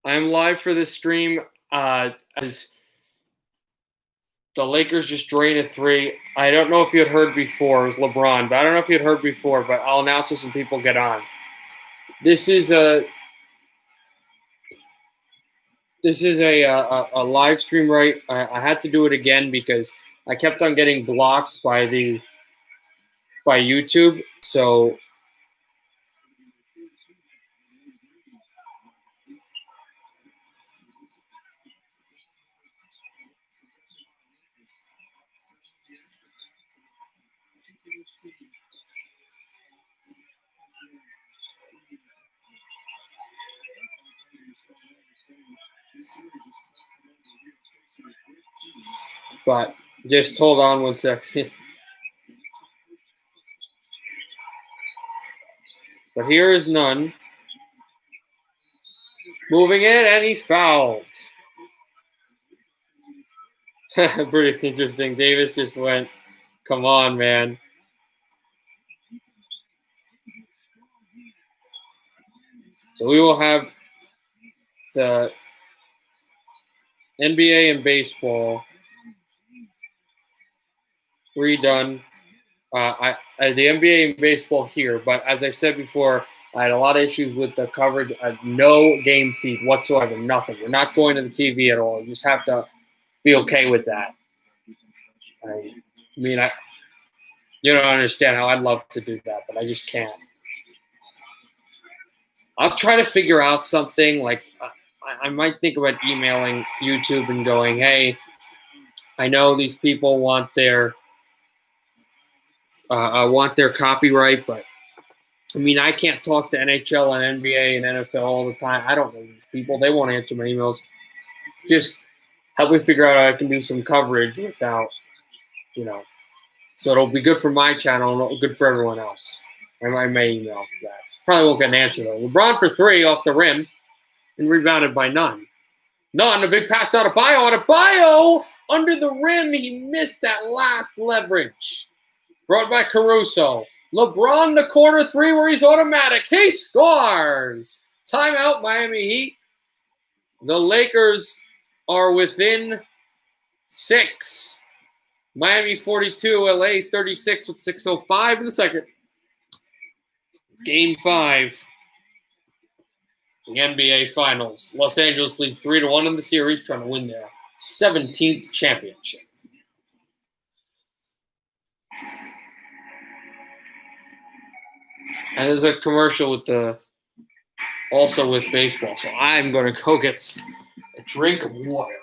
I'm live for this stream as the Lakers just drained a three. I don't know if you had heard before. It was LeBron, but I don't know if you had heard before, but I'll announce it when people get on. This is a live stream, right? I had to do it again because I kept on getting blocked by YouTube. So but just hold on one second. But here is none. Moving in, and he's fouled. Pretty interesting. Davis just went, come on, man. So we will have the NBA and baseball redone. The NBA and baseball here, but as I said before, I had a lot of issues with the coverage. I had no game feed whatsoever, nothing. We're not going to the TV at all. You just have to be okay with that. I mean, you don't understand how I'd love to do that, but I just can't. I'll try to figure out something. Like I might think about emailing YouTube and going, hey, I know these people want their copyright, but I mean, I can't talk to NHL and NBA and NFL all the time. I don't know these people. They won't answer my emails. Just help me figure out how I can do some coverage without, so it'll be good for my channel and good for everyone else. I may email that. Probably won't get an answer, though. LeBron for three off the rim and rebounded by Nunn. Nunn, a big pass out of Adebayo. Adebayo under the rim. He missed that last leverage. Brought by Caruso. LeBron, the corner three where he's automatic. He scores. Timeout, Miami Heat. The Lakers are within 6. Miami 42, LA 36 with 6:05 in the second. Game 5. The NBA Finals. Los Angeles leads 3-1 in the series, trying to win their 17th championship. And there's a commercial also with baseball. So I'm going to go get a drink of water.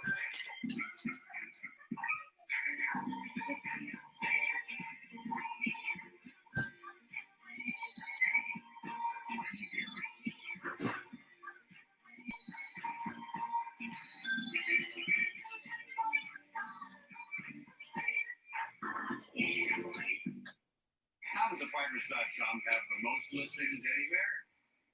How does Fighters.com have the most listings anywhere?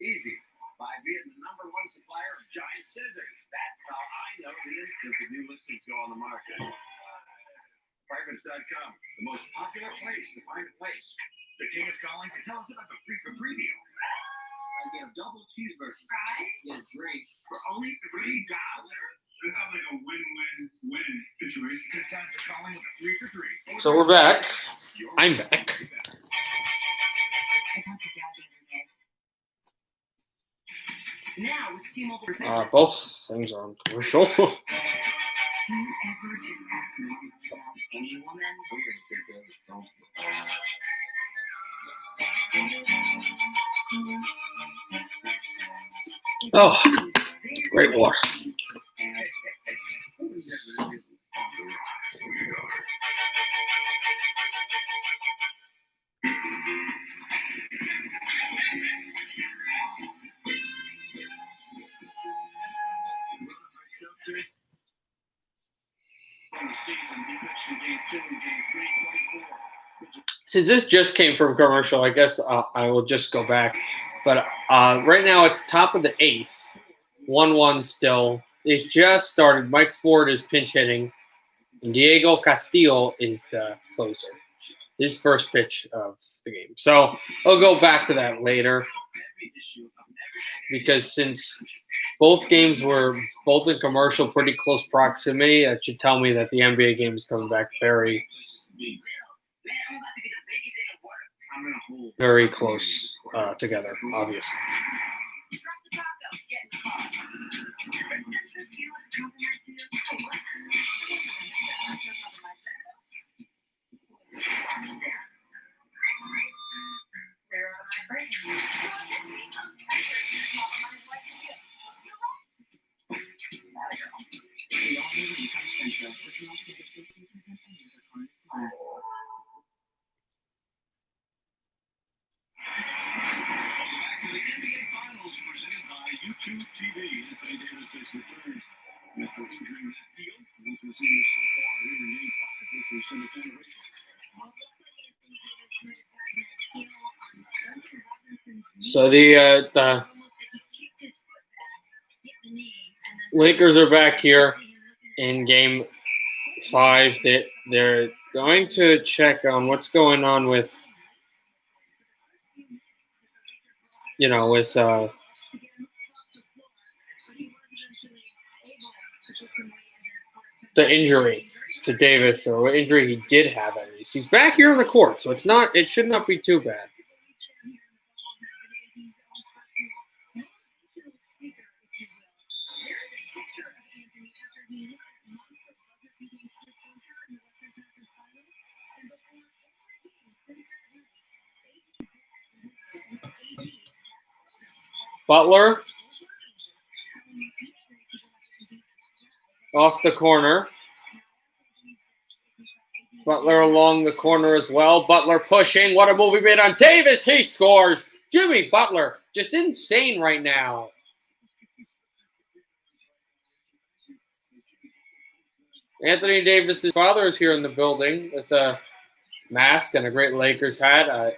Easy. By being the #1 supplier of giant scissors. That's how I know the instant the new listings go on the market. Fighters.com, the most popular place to find a place. The king is calling to tell us about the 3 for 3 deal. I get a double cheeseburger. Fries? Get a drink for only $3. This sounds like a win-win-win situation. Good time for calling with a 3 for 3. So we're back. I'm back. I talked to Dad the other day. Now with T-Mobile. Both things are on commercial. You ever just ask mom about any woman? Oh, great water. Since this just came from commercial, I guess I will just go back. But right now it's top of the 8th, 1-1 still. It just started. Mike Ford is pinch hitting, and Diego Castillo is the closer. His first pitch of the game. So I'll go back to that later, because since Both games were both in commercial, pretty close proximity. That should tell me that the NBA game is coming back very, very close together, obviously. To the NBA Finals presented by YouTube TV. Anthony Davis has returned after injuring that field. This was seen so far here in Game 5. This is semifinal race. So the Lakers are back here in Game 5. They're going to check on what's going on with, with the injury to Davis, or what injury he did have at least. He's back here on the court, so it should not be too bad. Butler off the corner. Butler along the corner as well. Butler pushing. What a move he made on Davis. He scores. Jimmy Butler, just insane right now. Anthony Davis' father is here in the building with a mask and a great Lakers hat.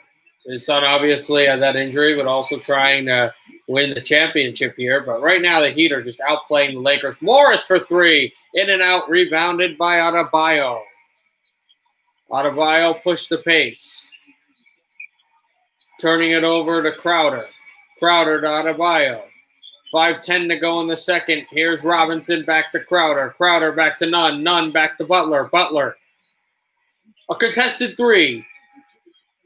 His son obviously had that injury, but also trying to win the championship here. But right now the Heat are just outplaying the Lakers. Morris for three. In and out, rebounded by Adebayo. Adebayo pushed the pace. Turning it over to Crowder. Crowder to Adebayo. 5:10 to go in the second. Here's Robinson back to Crowder. Crowder back to Nunn. Nunn back to Butler. Butler. A contested three.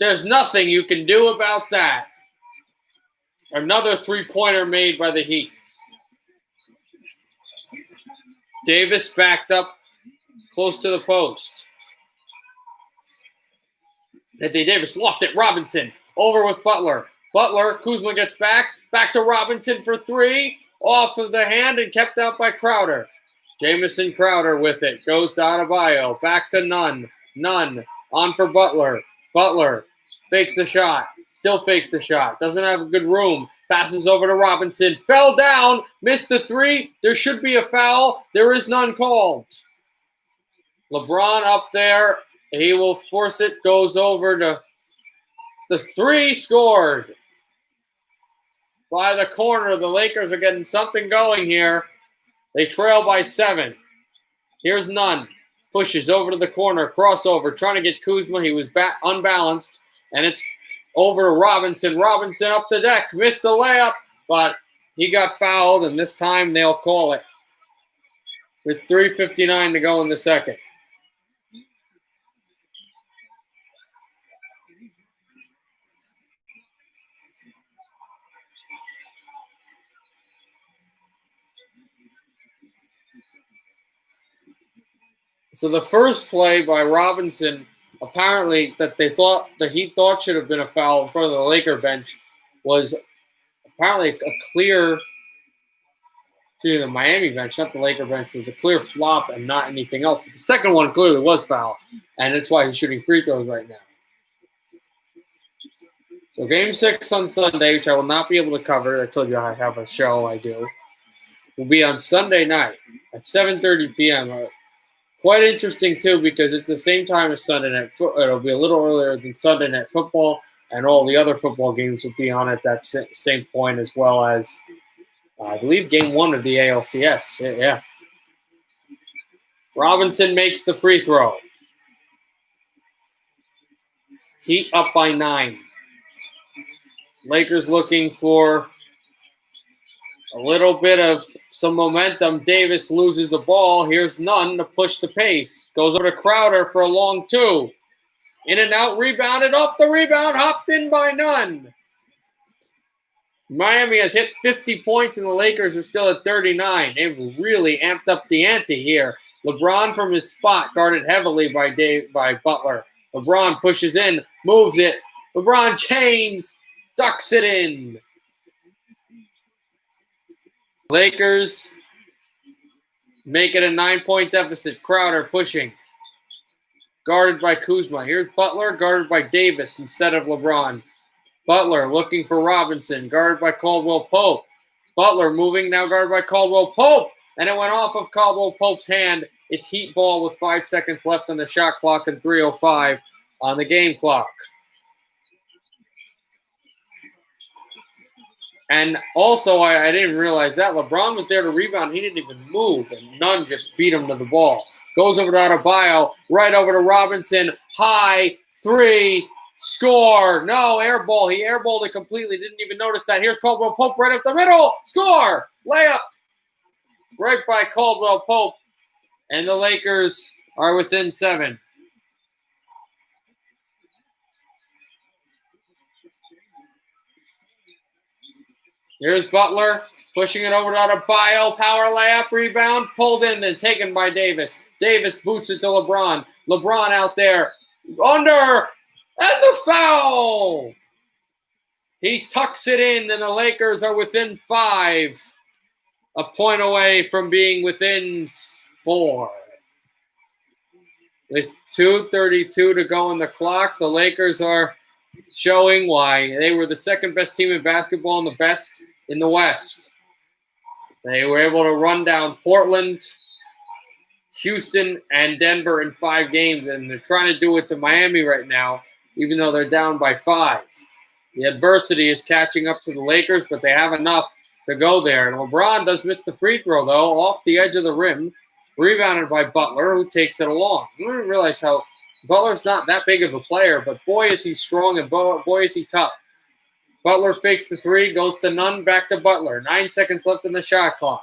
There's nothing you can do about that. Another three-pointer made by the Heat. Davis backed up close to the post. Anthony Davis lost it. Robinson over with Butler. Butler, Kuzma gets back. Back to Robinson for three. Off of the hand and kept out by Crowder. Jamison Crowder with it. Goes to Adebayo. Back to Nunn. Nunn on for Butler. Butler fakes the shot. Still fakes the shot. Doesn't have a good room. Passes over to Robinson. Fell down. Missed the three. There should be a foul. There is none called. LeBron up there. He will force it. Goes over to the three. Scored by the corner. The Lakers are getting something going here. They trail by 7. Here's Nunn. Pushes over to the corner. Crossover. Trying to get Kuzma. He was unbalanced. And it's over to Robinson. Robinson up the deck. Missed the layup. But he got fouled. And this time they'll call it. With 3:59 to go in the second. So the first play by Robinson, apparently that the Heat thought should have been a foul in front of the Laker bench, was apparently a clear, to the Miami bench, not the Laker bench, was a clear flop and not anything else. But the second one clearly was foul, and that's why he's shooting free throws right now. So Game 6 on Sunday, which I will not be able to cover. I told you I have a show I do. Will be on Sunday night at 7:30 p.m. Quite interesting, too, because it's the same time as Sunday Night Football. It'll be a little earlier than Sunday Night Football, and all the other football games will be on at that same point, as well as, I believe, Game 1 of the ALCS. Yeah. Robinson makes the free throw. Heat up by 9. Lakers looking for A little bit of some momentum. Davis loses the ball. Here's Nunn to push the pace. Goes over to Crowder for a long two. In and out, rebounded off the rebound, hopped in by Nunn. Miami has hit 50 points and the Lakers are still at 39. They've really amped up the ante here. LeBron from his spot, guarded heavily by Butler. LeBron pushes in, moves it. LeBron James ducks it in. Lakers make it a 9-point deficit. Crowder pushing. Guarded by Kuzma. Here's Butler, guarded by Davis instead of LeBron. Butler looking for Robinson, guarded by Caldwell Pope. Butler moving, now guarded by Caldwell Pope. And it went off of Caldwell Pope's hand. It's Heat ball with 5 seconds left on the shot clock and 3:05 on the game clock. And also, I didn't realize that. LeBron was there to rebound. He didn't even move, and Nunn just beat him to the ball. Goes over to Adebayo, right over to Robinson. High, three, score. No, air ball. He airballed it completely. Didn't even notice that. Here's Caldwell Pope right up the middle. Score. Layup. Right by Caldwell Pope. And the Lakers are within 7. Here's Butler pushing it over to Adebayo. Power layup, rebound, pulled in, then taken by Davis. Davis boots it to LeBron. LeBron out there. Under. And the foul. He tucks it in, and the Lakers are within 5. A point away from being within 4. With 2:32 to go on the clock, the Lakers are showing why they were the second best team in basketball and the best in the West. They were able to run down Portland, Houston, and Denver in 5 games, and they're trying to do it to Miami right now, even though they're down by 5. The adversity is catching up to the Lakers, but they have enough to go there. And LeBron does miss the free throw, though, off the edge of the rim, rebounded by Butler, who takes it along. You didn't realize how Butler's not that big of a player, but boy, is he strong and boy, is he tough. Butler fakes the 3, goes to Nunn, back to Butler. 9 seconds left in the shot clock.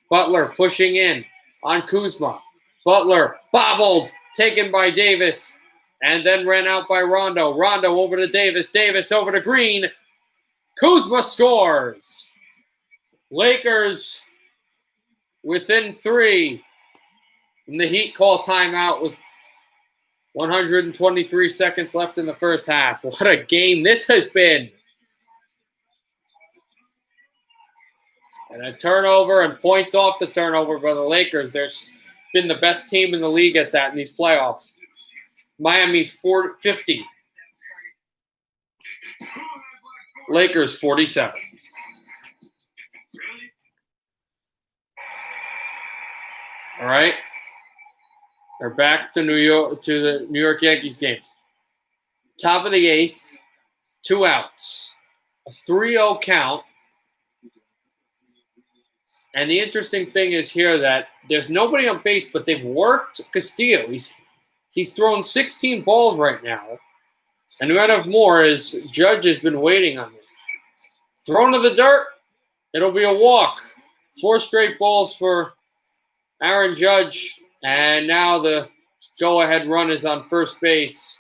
Butler pushing in on Kuzma. Butler bobbled, taken by Davis, and then ran out by Rondo. Rondo over to Davis. Davis over to Green. Kuzma scores. Lakers within 3. And the Heat call timeout with 123 seconds left in the first half. What a game this has been. And a turnover and points off the turnover by the Lakers. They've been the best team in the league at that in these playoffs. Miami 50. Lakers 47. All right. They're back to the New York Yankees game. Top of the 8th, 2 outs. A 3-0 count. And the interesting thing is here that there's nobody on base, but they've worked Castillo. He's thrown 16 balls right now. And one of more is Judge has been waiting on this. Thrown to the dirt, it'll be a walk. 4 straight balls for Aaron Judge. And now the go-ahead run is on first base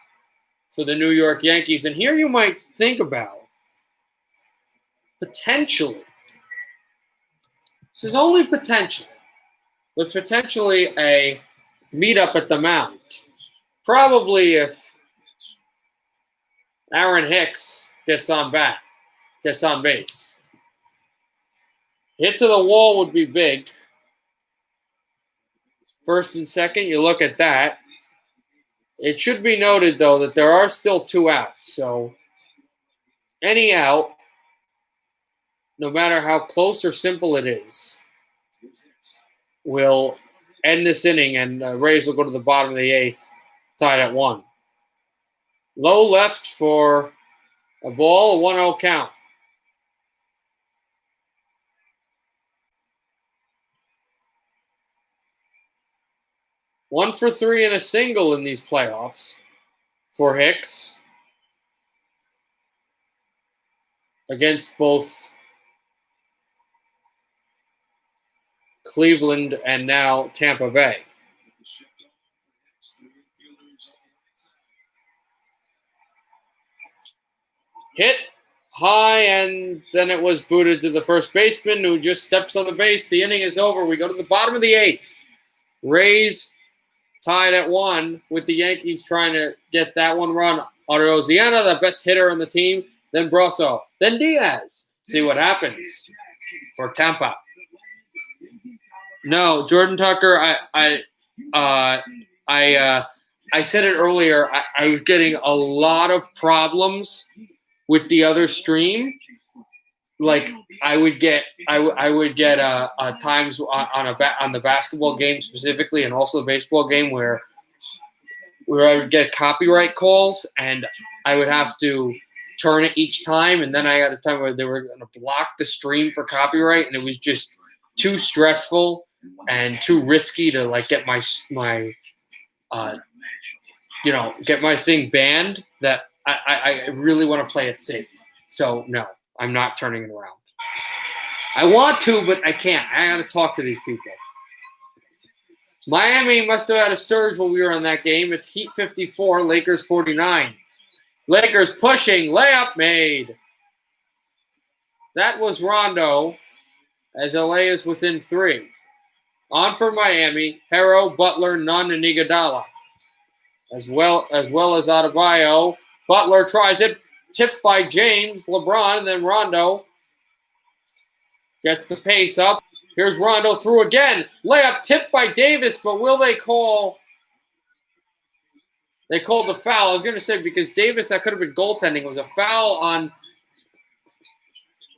for the New York Yankees. And here you might think about potentially. This is only potential, but potentially a meetup at the mound. Probably if Aaron Hicks gets on base. Hit to the wall would be big. First and second, you look at that. It should be noted, though, that there are still 2 outs. So any out, no matter how close or simple it is, will end this inning, and Rays will go to the bottom of the 8th, tied at 1. Low left for a ball, a 1-0 count. One for 3 and a single in these playoffs for Hicks against both Cleveland, and now Tampa Bay. Hit high, and then it was booted to the first baseman, who just steps on the base. The inning is over. We go to the bottom of the 8th. Rays tied at 1 with the Yankees trying to get that one run. Arozziana, the best hitter on the team. Then Brasso. Then Diaz. See what happens for Tampa. No, Jordan Tucker. I said it earlier. I was getting a lot of problems with the other stream. Like I would get times on the basketball game specifically, and also the baseball game where I would get copyright calls, and I would have to turn it each time, and then I had a time where they were going to block the stream for copyright, and it was just too stressful and too risky to like get my get my thing banned. That I really want to play it safe. So no, I'm not turning it around. I want to, but I can't. I got to talk to these people. Miami must have had a surge when we were in that game. It's Heat 54, Lakers 49. Lakers pushing, layup made. That was Rondo, as LA is within 3. On for Miami, Harrow, Butler, Nunn, and Iguodala. As well as Adebayo. Butler tries it, tipped by James, LeBron, and then Rondo gets the pace up. Here's Rondo through again. Layup tipped by Davis, but will they call? They called the foul. I was going to say, because Davis, that could have been goaltending. It was a foul on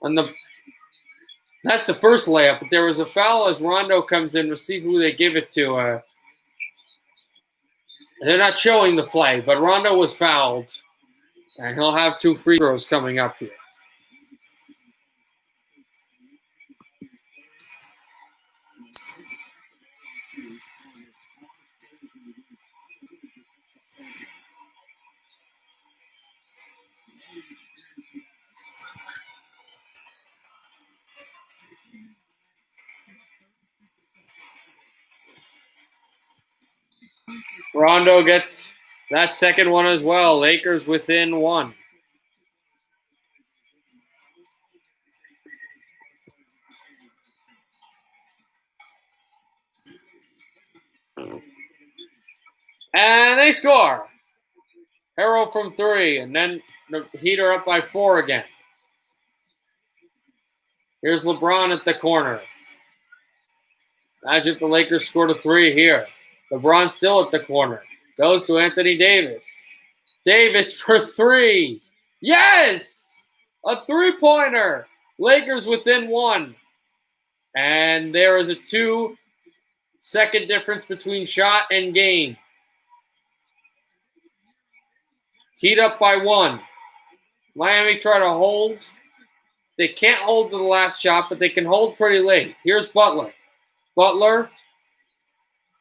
the – that's the first layup. But there was a foul as Rondo comes in. We'll see who they give it to. They're not showing the play, but Rondo was fouled. And he'll have 2 free throws coming up here. Rondo gets that second one as well. Lakers within 1. And they score. Harrow from 3, and then the Heat are up by 4 again. Here's LeBron at the corner. Imagine if the Lakers scored a 3 here. LeBron still at the corner. Goes to Anthony Davis. Davis for 3. Yes! A 3-pointer. Lakers within 1. And there is a 2-second difference between shot and game. Heat up by 1. Miami try to hold. They can't hold to the last shot, but they can hold pretty late. Here's Butler. Butler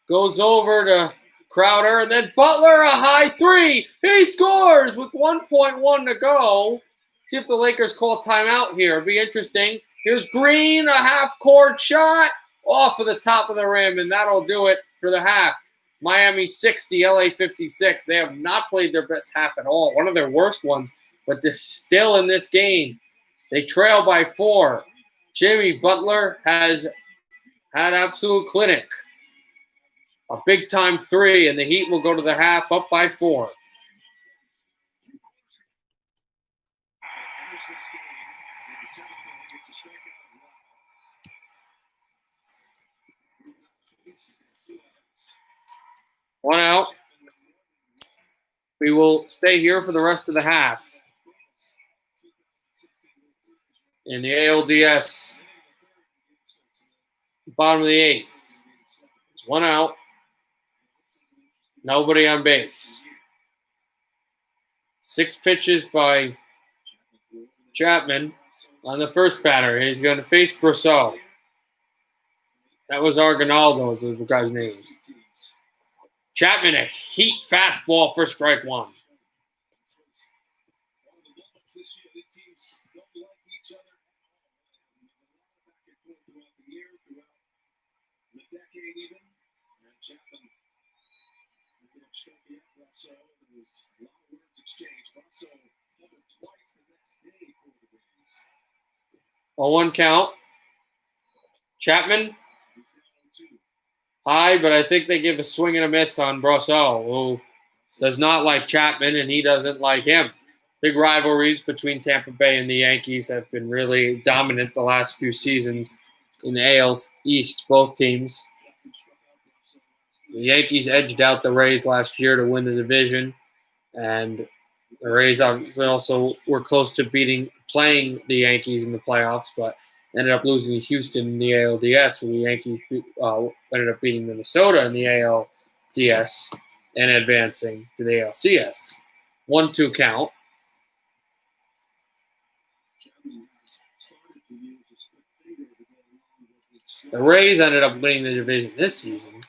goes over to Crowder, and then Butler, a high 3. He scores with 1.1 to go. See if the Lakers call timeout here. It'll be interesting. Here's Green, a half-court shot off of the top of the rim, and that'll do it for the half. Miami 60, LA 56. They have not played their best half at all. One of their worst ones, but they're still in this game. They trail by 4. Jimmy Butler has had absolute clinic. A big-time 3, and the Heat will go to the half up by 4. One out. We will stay here for the rest of the half. In the ALDS, bottom of the 8th. It's 1 out. Nobody on base. 6 pitches by Chapman on the first batter. He's going to face Brasso. That was Argonaldo, the guy's name. Chapman, a Heat fastball for strike 1. A 1 count. Chapman. High, but I think they give a swing and a miss on Brosseau, who does not like Chapman, and he doesn't like him. Big rivalries between Tampa Bay and the Yankees have been really dominant the last few seasons in the AL East, both teams. The Yankees edged out the Rays last year to win the division, and the Rays obviously also were close to playing the Yankees in the playoffs, but ended up losing to Houston in the ALDS, where the Yankees ended up beating Minnesota in the ALDS and advancing to the ALCS. 1-2 count. The Rays ended up winning the division this season,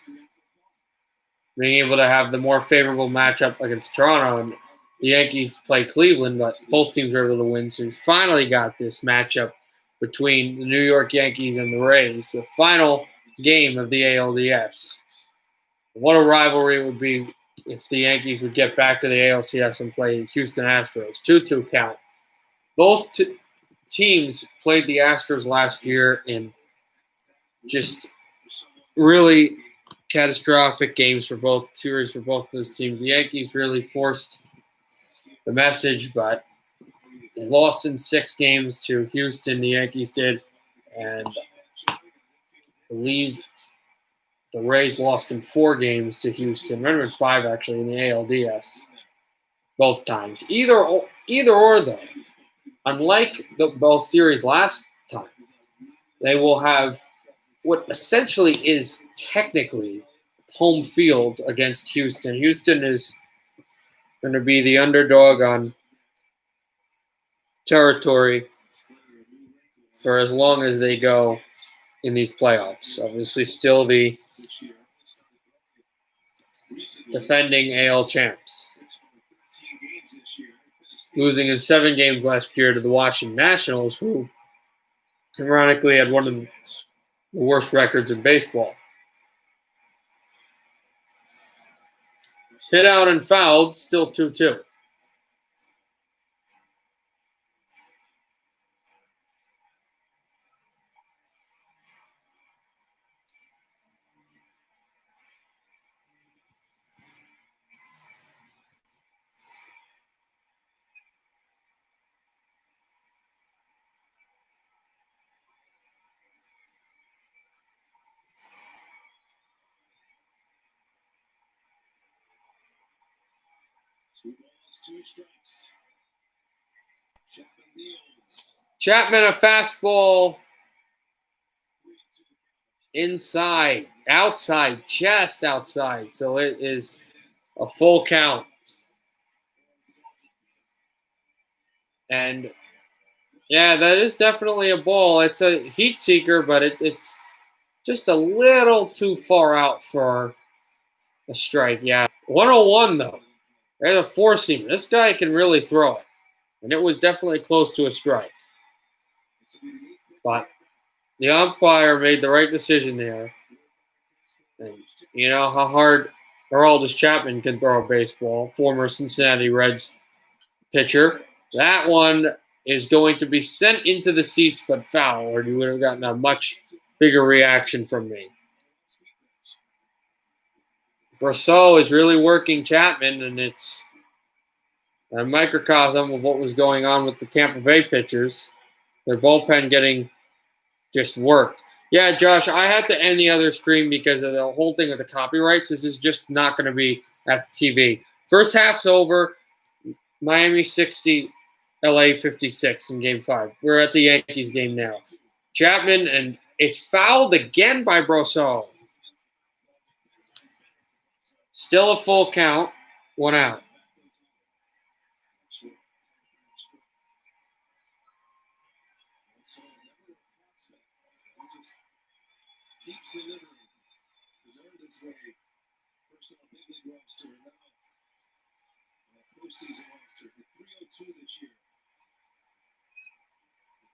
being able to have the more favorable matchup against Toronto. And the Yankees play Cleveland, but both teams were able to win. So we finally got this matchup between the New York Yankees and the Rays, the final game of the ALDS. What a rivalry it would be if the Yankees would get back to the ALCS and play Houston Astros. 2-2 count. Both teams played the Astros last year in just really catastrophic games for both series for both of those teams. The Yankees really forced the message, but they lost in 6 games to Houston. The Yankees did, and I believe the Rays lost in 4 games to Houston. Remember, 5 actually in the ALDS, both times. Either or though, unlike both series last time, they will have what essentially is technically home field against Houston. Houston is going to be the underdog on territory for as long as they go in these playoffs. Obviously, still the defending AL champs, losing in 7 games last year to the Washington Nationals, who ironically had one of the worst records in baseball. Hit out and fouled, still 2-2. Chapman, a fastball inside, outside, just outside. So it is a full count. And yeah, that is definitely a ball. It's a heat seeker, but it's just a little too far out for a strike. Yeah, 101 though. There's a 4-seamer. This guy can really throw it. And it was definitely close to a strike. But the umpire made the right decision there. And you know how hard Aroldis Chapman can throw a baseball, former Cincinnati Reds pitcher. That one is going to be sent into the seats but foul, or you would have gotten a much bigger reaction from me. Brosseau is really working Chapman, and it's a microcosm of what was going on with the Tampa Bay pitchers. Their bullpen getting just worked. Yeah, Josh, I had to end the other stream because of the whole thing with the copyrights. This is just not going to be at the TV. First half's over. Miami 60, LA 56 in Game 5. We're at the Yankees game now. Chapman, and it's fouled again by Brosseau. Still a full count. 1 out.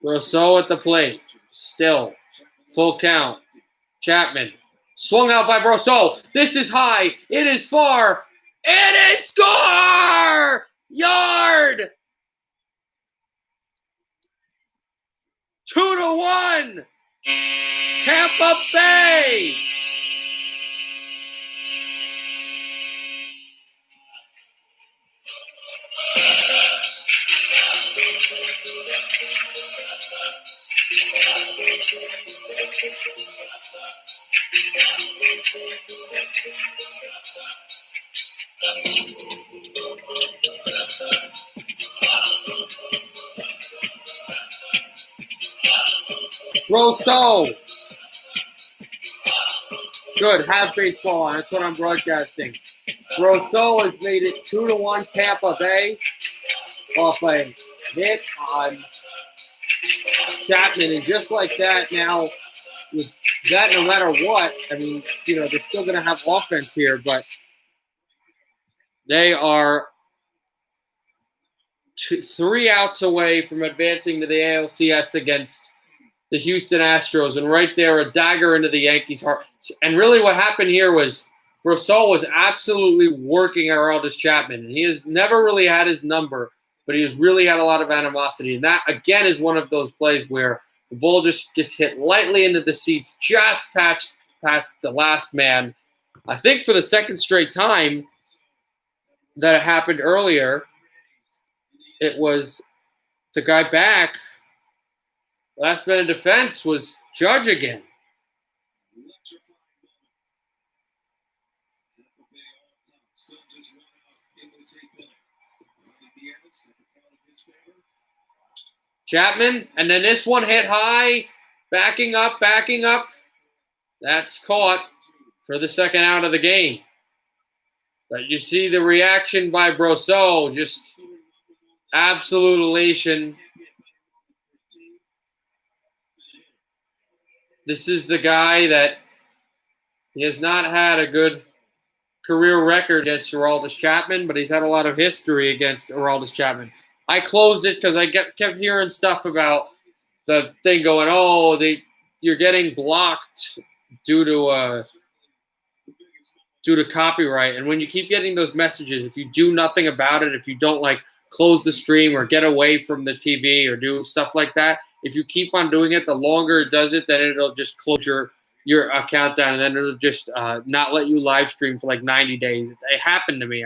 Brosseau at the plate. Still. Full count. Chapman. Swung out by Brosseau. This is high. It is far. It is score! Yard! 2-1. Tampa Bay. Rousseau. Good. Have baseball on. That's what I'm broadcasting. Rousseau has made it 2-1 Tampa Bay off a hit on Chapman. And just like that, now, with that, no matter what, I mean, you know, they're still going to have offense here, but they are 3 outs away from advancing to the ALCS against the Houston Astros, and right there, a dagger into the Yankees' heart. And really what happened here was Rousseau was absolutely working Aroldis Chapman, and he has never really had his number, but he has really had a lot of animosity. And that, again, is one of those plays where the ball just gets hit lightly into the seats, just past the last man. I think for the second straight time that it happened earlier, it was the guy back. Last man in defense was Judge again. Chapman, and then this one hit high, backing up. That's caught for the second out of the game. But you see the reaction by Rousseau, just absolute elation. This is the guy that he has not had a good career record against Aroldis Chapman, but he's had a lot of history against Aroldis Chapman. I closed it because I kept hearing stuff about the thing going, oh, you're getting blocked due to copyright. And when you keep getting those messages, if you do nothing about it, if you don't like close the stream or get away from the TV or do stuff like that, if you keep on doing it, the longer it does it, then it'll just close your account down, and then it'll just not let you live stream for like 90 days. It happened to me.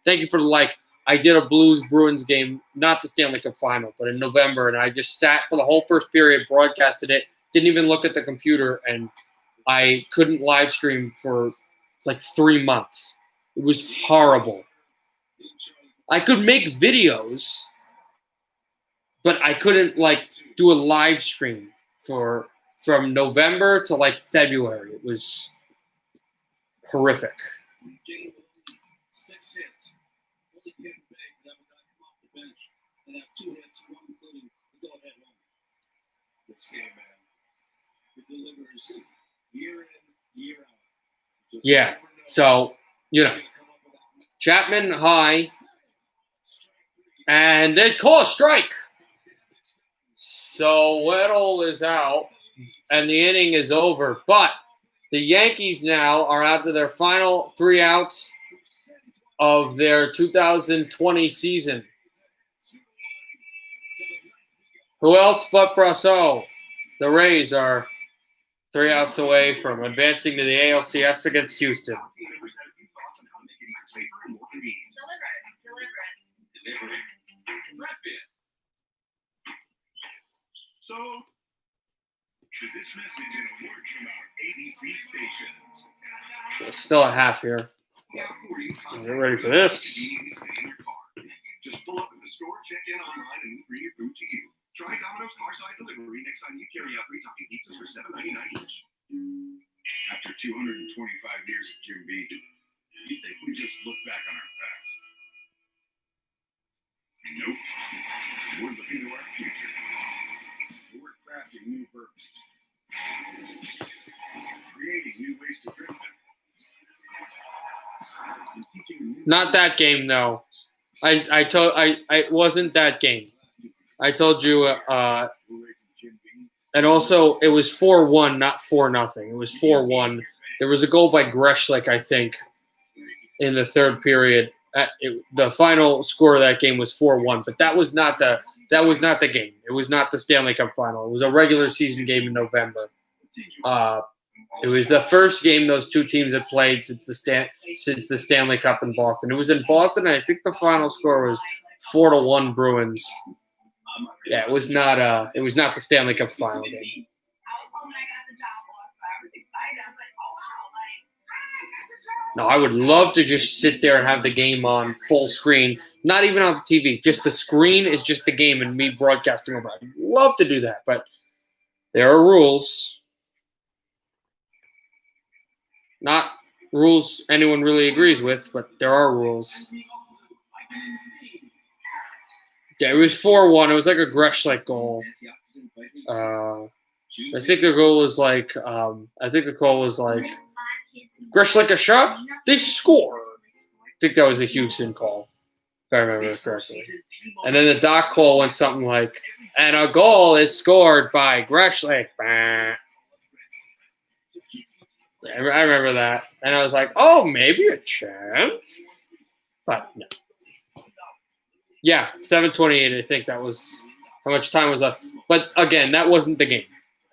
Thank you for the like. I did a Blues Bruins game, not the Stanley Cup final, but in November, and I just sat for the whole first period, broadcasted it, didn't even look at the computer, and I couldn't live stream for like 3 months. It was horrible. I could make videos, but I couldn't like do a live stream from November to like February. It was horrific. Yeah, so, you know, Chapman high, and they call a strike. So Weddle is out, and the inning is over. But the Yankees now are out to their final 3 outs of their 2020 season. Who else but Rousseau? The Rays are 3 outs away from advancing to the ALCS against Houston. So, should this message in a word from our ABC stations? It's still a half here. Get ready for this. Just pull up at the store, check in online, and we bring your food to you. Try Domino's Carside Delivery next time you carry out 3 topping pizzas for $7.99 each. After 225 years of Jim Beam, you'd think we just look back on our past. Nope. We're looking to our future. We're crafting new bourbons. Creating new ways to drink them. And teaching new Not that game, though. I wasn't that game. I told you, and also it was 4-1, not 4-0. It was 4-1. There was a goal by Greshlik, I think. in the third period. The final score of that game was 4-1, but that was not the game. It was not the Stanley Cup final. It was a regular season game in November. It was the first game those two teams had played since the Stanley Cup in Boston. It was in Boston, and I think the final score was 4-1 Bruins. Yeah, it was not the Stanley Cup final game. No, I would love to just sit there and have the game on full screen, not even on the TV. Just the screen is just the game and me broadcasting over. I'd love to do that, but there are rules. Not rules anyone really agrees with, but there are rules. Yeah, it was 4-1. It was like a Greshlik goal. I think the goal was like Greshlik a shot. They score. I think that was a Houston call, if I remember correctly. And then the Doc call went something like, "And a goal is scored by Greshlik." I remember that, and I was like, "Oh, maybe a chance," but no. Yeah, 7:28. I think that was how much time was left. But again, that wasn't the game.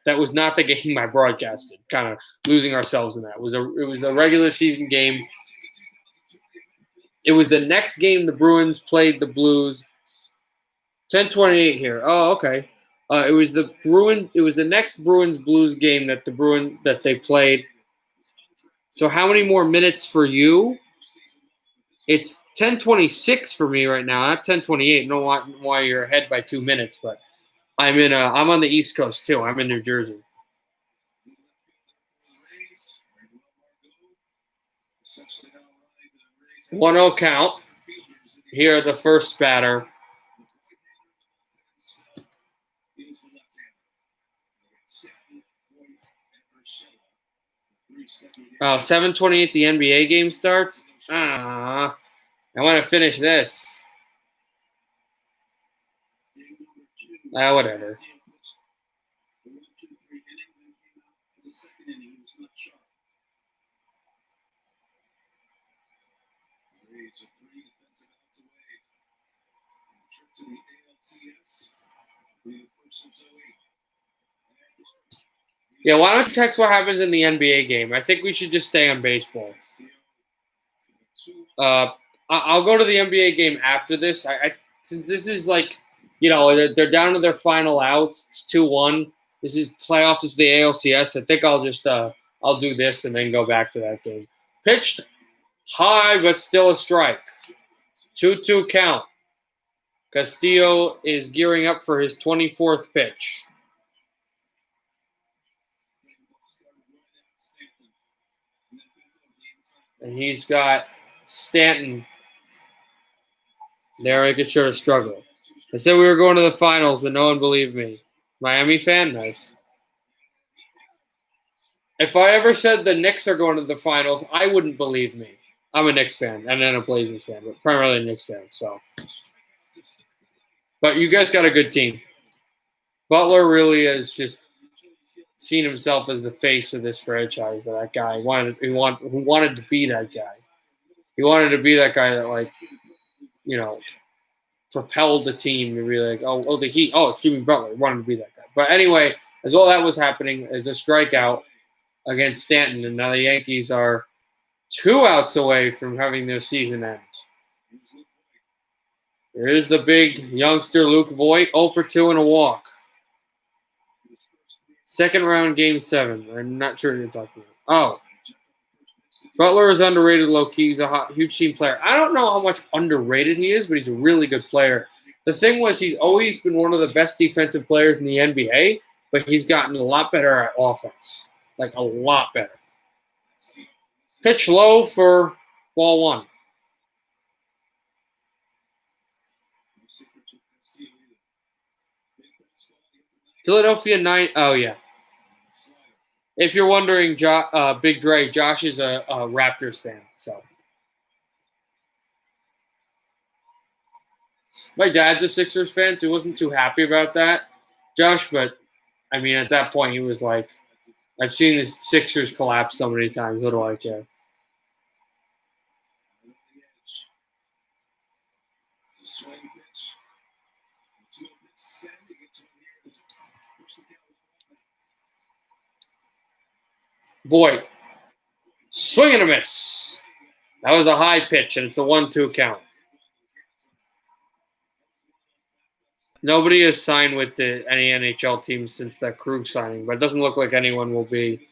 That was not the game I broadcasted. Kind of losing ourselves in that. It was a regular season game. It was the next game the Bruins played the Blues. 10:28 here. Oh, okay. It was the next Bruins Blues game that they played. So how many more minutes for you? It's 10:26 for me right now, not 10:28. I don't know why you're ahead by 2 minutes, but I'm on the East Coast too. I'm in New Jersey. 1-0 count. Here, the first batter. Oh, 7:28. The NBA game starts. I want to finish this. Whatever. Yeah, why don't you text what happens in the NBA game? I think we should just stay on baseball. I'll go to the NBA game after this. Since this is like, they're down to their final outs. It's 2-1. This is playoffs. It's the ALCS. I think I'll just I'll do this and then go back to that game. Pitched high, but still a strike. 2-2 count. Castillo is gearing up for his 24th pitch. And he's got Stanton there. I could sure struggle. I said we were going to the finals, but no one believed me. Miami fan, nice. If I ever said the Knicks are going to the finals, I wouldn't believe me. I'm a Knicks fan and then a Blazers fan, but primarily a Knicks fan. So, but you guys got a good team. Butler really has just seen himself as the face of this franchise. That guy who wanted to be that guy. He wanted to be that guy that propelled the team to be like, the Heat. Oh, it's Jimmy Butler. He wanted to be that guy. But anyway, as all that was happening, as a strikeout against Stanton, and now the Yankees are 2 outs away from having their season end. There's the big youngster Luke Voit, 0 for 2 and a walk. Second round, Game 7. I'm not sure what you're talking about. Oh. Butler is underrated low-key. He's a huge team player. I don't know how much underrated he is, but he's a really good player. The thing was, he's always been one of the best defensive players in the NBA, but he's gotten a lot better at offense. Like, a lot better. Pitch low for ball 1. Philadelphia 9. Oh, yeah. If you're wondering, Big Dre, Josh is a Raptors fan. So my dad's a Sixers fan, so he wasn't too happy about that, Josh. But, I mean, at that point, he was like, I've seen the Sixers collapse so many times. What do I care? Voigt. Swing and a miss. That was a high pitch, and it's a 1-2 count. Nobody has signed with any NHL team since that Krug signing, but it doesn't look like anyone will be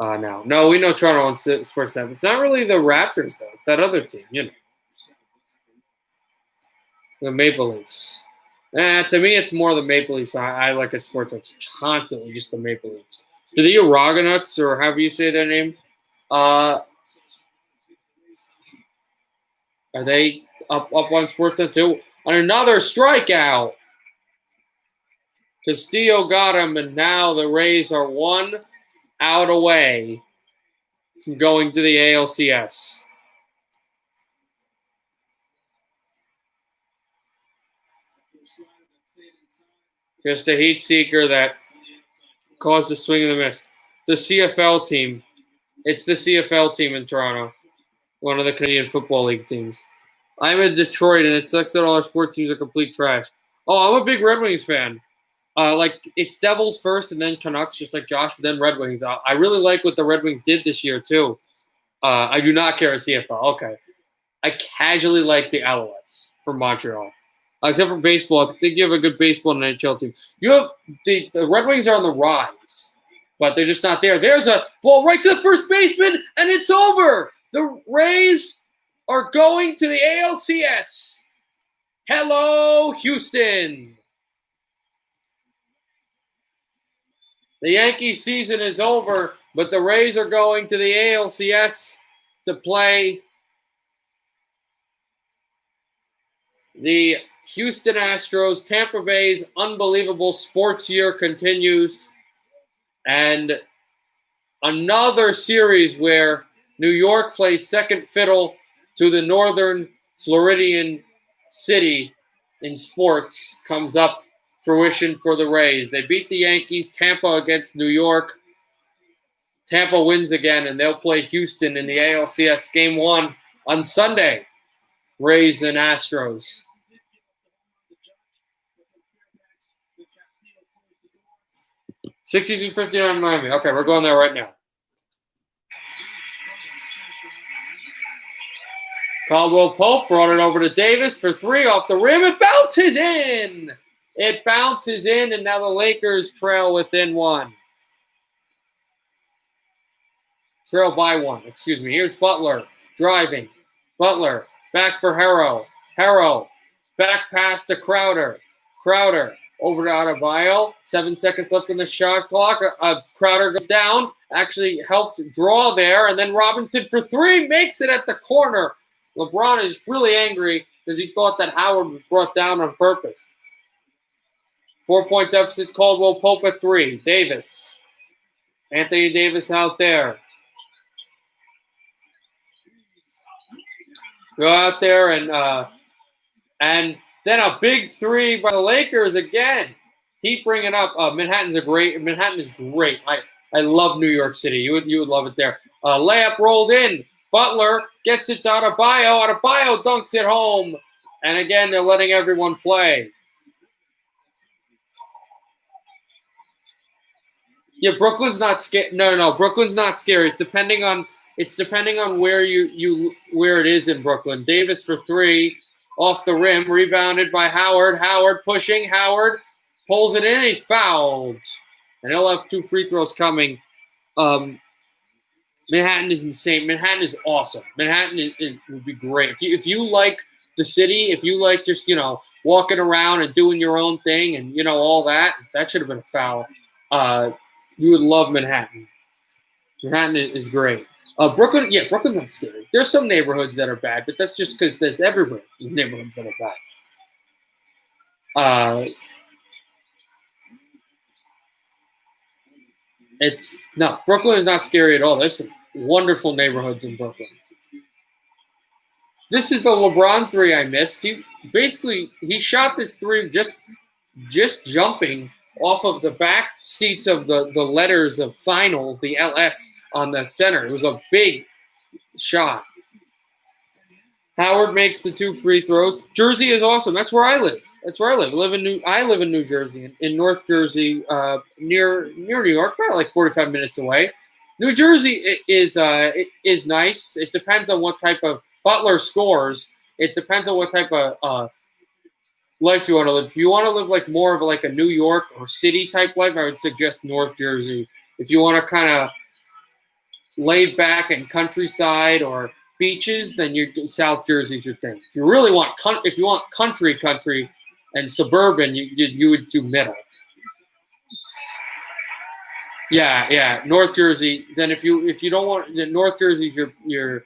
now. No, we know Toronto owns Sportsnet. It's not really the Raptors, though. It's that other team, The Maple Leafs. To me, it's more the Maple Leafs. I like it Sportsnet. Constantly just the Maple Leafs. Do the Argonauts, or however you say their name, are they up on Sportsnet too? On another strikeout. Castillo got him, and now the Rays are 1 out away from going to the ALCS. Just a heat seeker that caused a swing and a miss. The CFL team. It's the CFL team in Toronto. One of the Canadian Football League teams. I'm in Detroit, and it sucks that all our sports teams are complete trash. Oh, I'm a big Red Wings fan. It's Devils first and then Canucks, just like Josh, but then Red Wings. I really like what the Red Wings did this year, too. I do not care a CFL. Okay. I casually like the Alouettes from Montreal. Except for baseball, I think you have a good baseball and NHL team. You have the Red Wings are on the rise, but they're just not there. There's a ball right to the first baseman, and it's over. The Rays are going to the ALCS. Hello, Houston. The Yankees season is over, but the Rays are going to the ALCS to play the Houston Astros. Tampa Bay's unbelievable sports year continues. And another series where New York plays second fiddle to the Northern Floridian city in sports comes up fruition for the Rays. They beat the Yankees. Tampa against New York. Tampa wins again, and they'll play Houston in the ALCS Game 1 on Sunday. Rays and Astros. $62.59 Miami. Okay, we're going there right now. Caldwell Pope brought it over to Davis for 3 off the rim. It bounces in. It bounces in, and now the Lakers trail within 1. Trail by 1. Excuse me. Here's Butler driving. Butler back for Harrow. Harrow back pass to Crowder. Crowder over to Adebayo. 7 seconds left on the shot clock. Crowder goes down. Actually helped draw there. And then Robinson for 3 makes it at the corner. LeBron is really angry because he thought that Howard was brought down on purpose. 4-point deficit. Caldwell Pope at 3. Davis. Anthony Davis out there. Go out there and then a big 3 by the Lakers again. Keep bringing up. Manhattan is great. I love New York City. You would love it there. Layup rolled in. Butler gets it to Adebayo. Adebayo dunks it home. And again, they're letting everyone play. Yeah, Brooklyn's not scary. No. Brooklyn's not scary. It's depending on where where it is in Brooklyn. Davis for 3 off the rim, rebounded by Howard. Howard pushing. Howard pulls it in. He's fouled, and he'll have 2 free throws coming. Manhattan is insane. Manhattan is awesome. Manhattan it would be great if you like the city. If you like just walking around and doing your own thing and all that. That should have been a foul. You would love Manhattan. Manhattan is great. Brooklyn, yeah, Brooklyn's not scary. There's some neighborhoods that are bad, but that's just because there's everywhere neighborhoods that are bad. Brooklyn is not scary at all. There's some wonderful neighborhoods in Brooklyn. This is the LeBron 3 I missed. He shot this 3 just jumping off of the back seats of the letters of finals, the LS on the center. It was a big shot. Howard makes the 2 free throws. Jersey is awesome. That's where I live. I live in New Jersey, in North Jersey, near New York, about like 45 minutes away. New Jersey is nice. It depends on what type of Butler scores. It depends on what type of life you want to live. If you want to live like more of like a New York or city type life, I would suggest North Jersey. If you want to kind of laid back and countryside or beaches, then South Jersey's your thing. If you really want country and suburban, you would do middle. Yeah, North Jersey. Then if you don't want North Jersey's your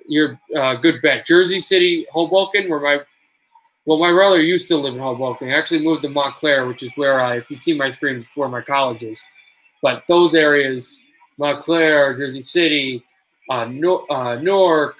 good bet. Jersey City, Hoboken, where my brother used to live in Hoboken. I actually moved to Montclair, which is where if you've seen my streams, it's where my college is. But those areas, Montclair, Jersey City, Newark,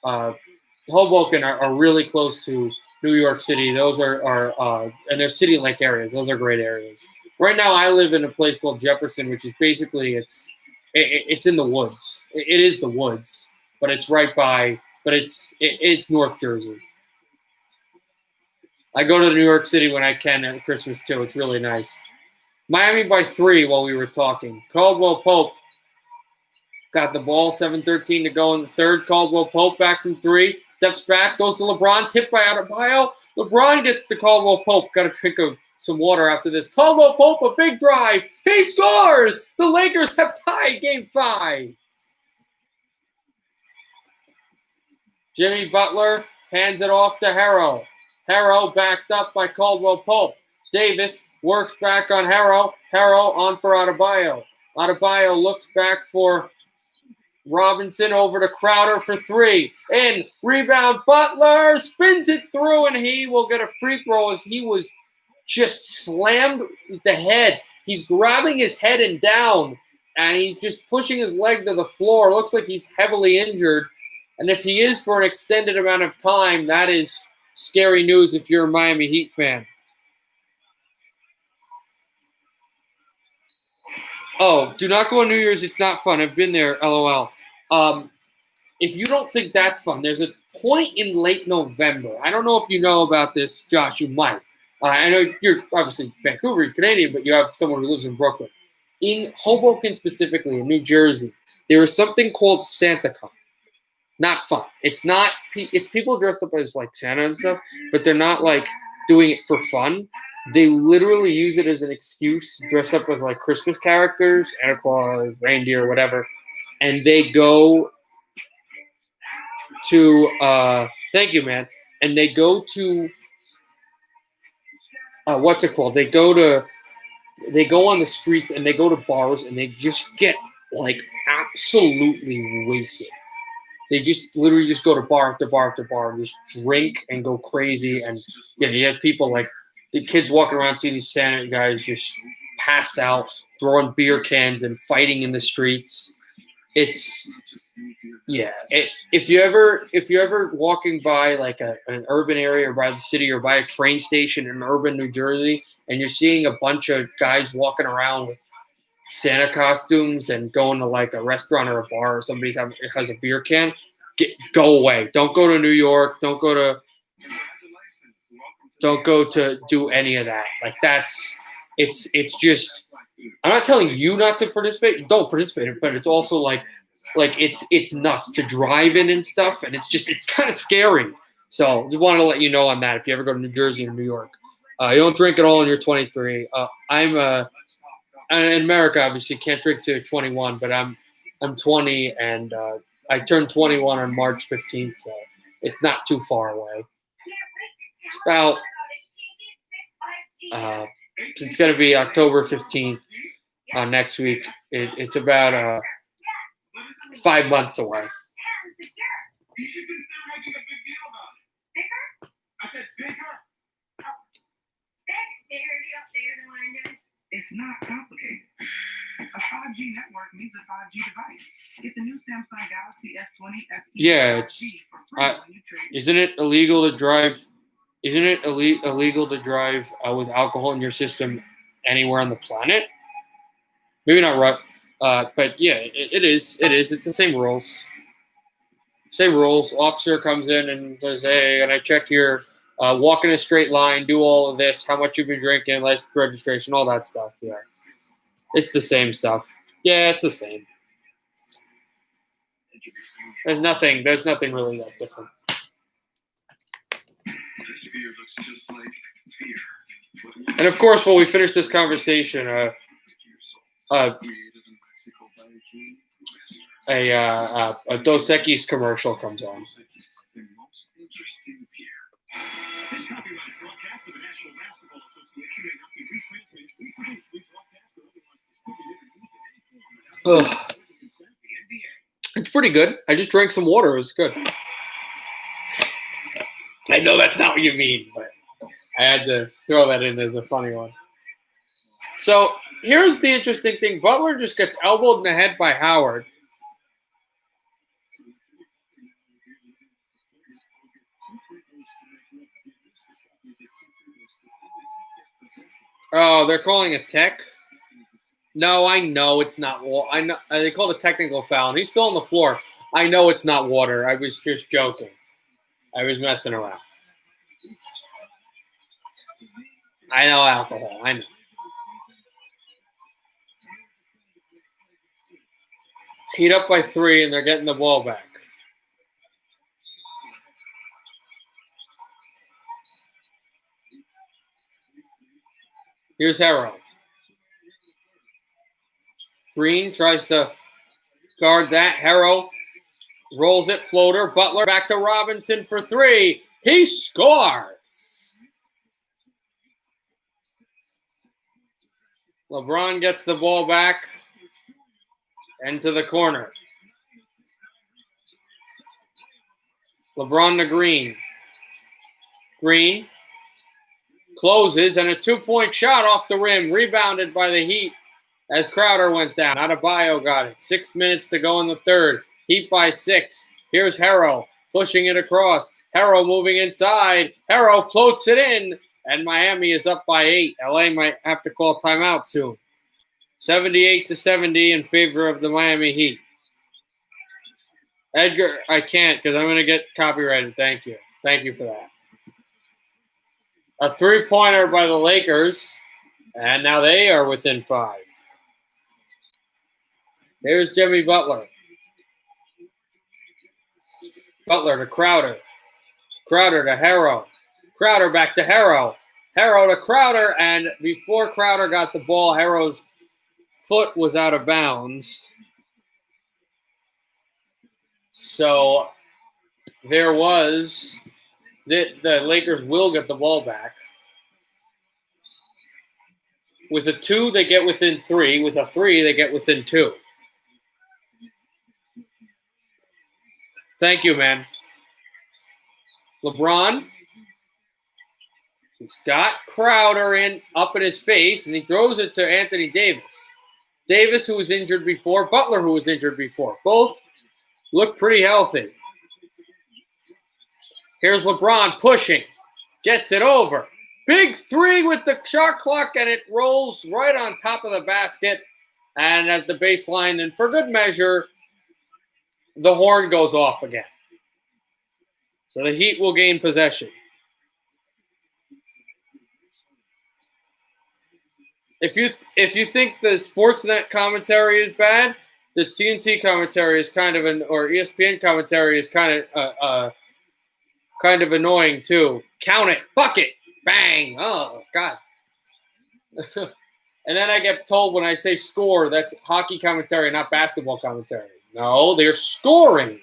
Hoboken are really close to New York City. Those are and they're city-like areas. Those are great areas. Right now, I live in a place called Jefferson, which is basically it's in the woods. It is the woods, but it's right by. But it's North Jersey. I go to New York City when I can at Christmas too. It's really nice. Miami by 3 while we were talking. Caldwell Pope got the ball, 7:13 to go in the third. Caldwell Pope back from 3, steps back, goes to LeBron, tipped by Adebayo. LeBron gets to Caldwell Pope. Got to drink some water after this. Caldwell Pope, a big drive. He scores! The Lakers have tied Game 5. Jimmy Butler hands it off to Harrow. Harrow backed up by Caldwell Pope. Davis works back on Harrow. Harrow on for Adebayo. Adebayo looks back for Robinson, over to Crowder for 3. In, rebound, Butler spins it through, and he will get a free throw as he was just slammed with the head. He's grabbing his head and down, and he's just pushing his leg to the floor. Looks like he's heavily injured. And if he is for an extended amount of time, that is scary news if you're a Miami Heat fan. Oh, do not go on New Year's. It's not fun. I've been there, LOL. If you don't think that's fun, there's a point in late November. I don't know if you know about this, Josh. You might. I know you're obviously Vancouver, you're Canadian, but you have someone who lives in Brooklyn. In Hoboken specifically, in New Jersey, there is something called SantaCon. Not fun. It's not. It's people dressed up as like Santa and stuff, but they're not like doing it for fun. They literally use it as an excuse to dress up as like Christmas characters, Santa Claus, reindeer, whatever, and they go to. Thank you, man. And they go to. What's it called? They go on the streets and they go to bars and they just get like absolutely wasted. They just literally just go to bar after bar after bar and just drink and go crazy. And you have people like the kids walking around seeing these Santa guys just passed out, throwing beer cans and fighting in the streets. It's if you're ever walking by like an urban area or by the city or by a train station in urban New Jersey and you're seeing a bunch of guys walking around with Santa costumes and going to like a restaurant or a bar or somebody has a beer can, go away. Don't go to New York. Don't go to do any of that. Like it's just, I'm not telling you not to participate. Don't participate, but it's also like it's nuts to drive in and stuff. And it's kind of scary. So just wanted to let you know on that. If you ever go to New Jersey or New York, you don't drink at all when you're 23. In America, obviously, can't drink to 21, but I'm 20, and I turned 21 on March 15th, so it's not too far away. It's about it's going to be October 15th next week. It's about 5 months away. You should consider making a big deal about it. Bigger? I said bigger. Bigger than what I'm doing. It's not complicated. A 5G network needs a 5G device. Get the new Samsung Galaxy S20 FE. Yeah, isn't it illegal to drive? Isn't it illegal to drive with alcohol in your system anywhere on the planet? Maybe not right, but yeah, it is. It is. It's the same rules. Same rules. Officer comes in and says, "Hey, and I check your walk in a straight line, do all of this, how much you've been drinking, license, registration, all that stuff." Yeah, it's the same stuff. Yeah, it's the same. There's nothing really that different. This fear looks just like fear. And of course, when we finish this conversation, a Dos Equis commercial comes on. This copyright broadcast of the National Basketball Association may not be retransmitted, reproduced, rebroadcast, or otherwise distributed or used in any form without Ugh, consent of the NBA. it's pretty good. I just drank some water. It was good. I know that's not what you mean, but I had to throw that in as a funny one. So here's the interesting thing. Butler just gets elbowed in the head by Howard. Oh, they're calling a tech? No, I know it's not. I know they called a technical foul, and he's still on the floor. I know it's not water. I was just joking. I was messing around. I know alcohol. I know. Heat up by 3, and they're getting the ball back. Here's Harrell. Green tries to guard that. Harrell rolls it, floater. Butler back to Robinson for 3. He scores. LeBron gets the ball back into the corner. LeBron to Green. Green closes, and a 2-point shot off the rim, rebounded by the Heat as Crowder went down. Adebayo got it. 6 minutes to go in the third. Heat by 6. Here's Harrell pushing it across. Harrell moving inside. Harrell floats it in, and Miami is up by 8. LA might have to call timeout soon. 78-70 in favor of the Miami Heat. Edgar, I can't because I'm going to get copyrighted. Thank you. Thank you for that. A 3-pointer by the Lakers, and now they are within 5. There's Jimmy Butler. Butler to Crowder. Crowder to Harrell. Crowder back to Harrell. Harrell to Crowder, and before Crowder got the ball, Harrell's foot was out of bounds. So there was the Lakers will get the ball back. With a 2, they get within 3. With a 3, they get within 2. Thank you, man. LeBron. He's got Crowder up in his face, and he throws it to Anthony Davis. Davis, who was injured before. Butler, who was injured before. Both look pretty healthy. Here's LeBron pushing. Gets it over. Big 3 with the shot clock, and it rolls right on top of the basket and at the baseline. And for good measure, the horn goes off again. So the Heat will gain possession. If you think the Sportsnet commentary is bad, the TNT commentary is kind of or ESPN commentary is kind of annoying too. Count it, bucket, bang. Oh God. And then I get told when I say score, that's hockey commentary, not basketball commentary. No, they're scoring.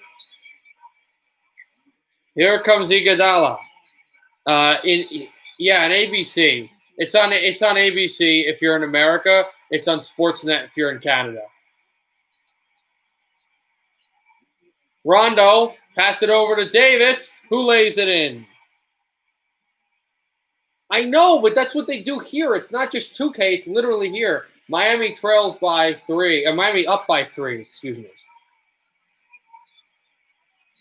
Here comes Iguodala. In ABC. It's on ABC if you're in America. It's on Sportsnet if you're in Canada. Rondo passed it over to Davis, who lays it in. I know, but that's what they do here. It's not just 2K. It's literally here. Miami trails by 3. Miami up by 3, excuse me.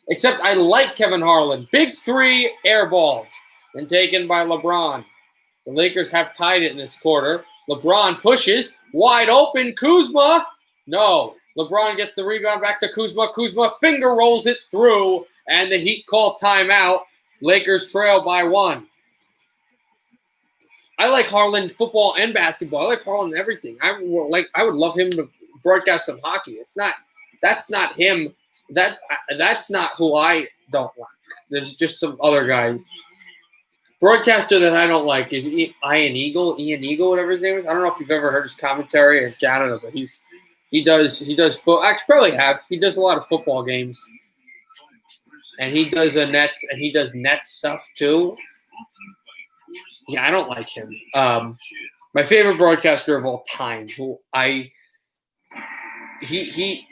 Except I like Kevin Harlan. Big 3 airballed and taken by LeBron. The Lakers have tied it in this quarter. LeBron pushes. Wide open. Kuzma. No. LeBron gets the rebound back to Kuzma. Kuzma finger rolls it through, and the Heat call timeout. Lakers trail by 1. I like Harlan football and basketball. I like Harlan everything. I would love him to broadcast some hockey. It's not. That's not him. That's not who I don't like. There's just some other guys. Broadcaster that I don't like is Ian Eagle, whatever his name is. I don't know if you've ever heard his commentary in Canada, but he does actually probably have. He does a lot of football games. And he does net stuff too. Yeah, I don't like him. My favorite broadcaster of all time, who I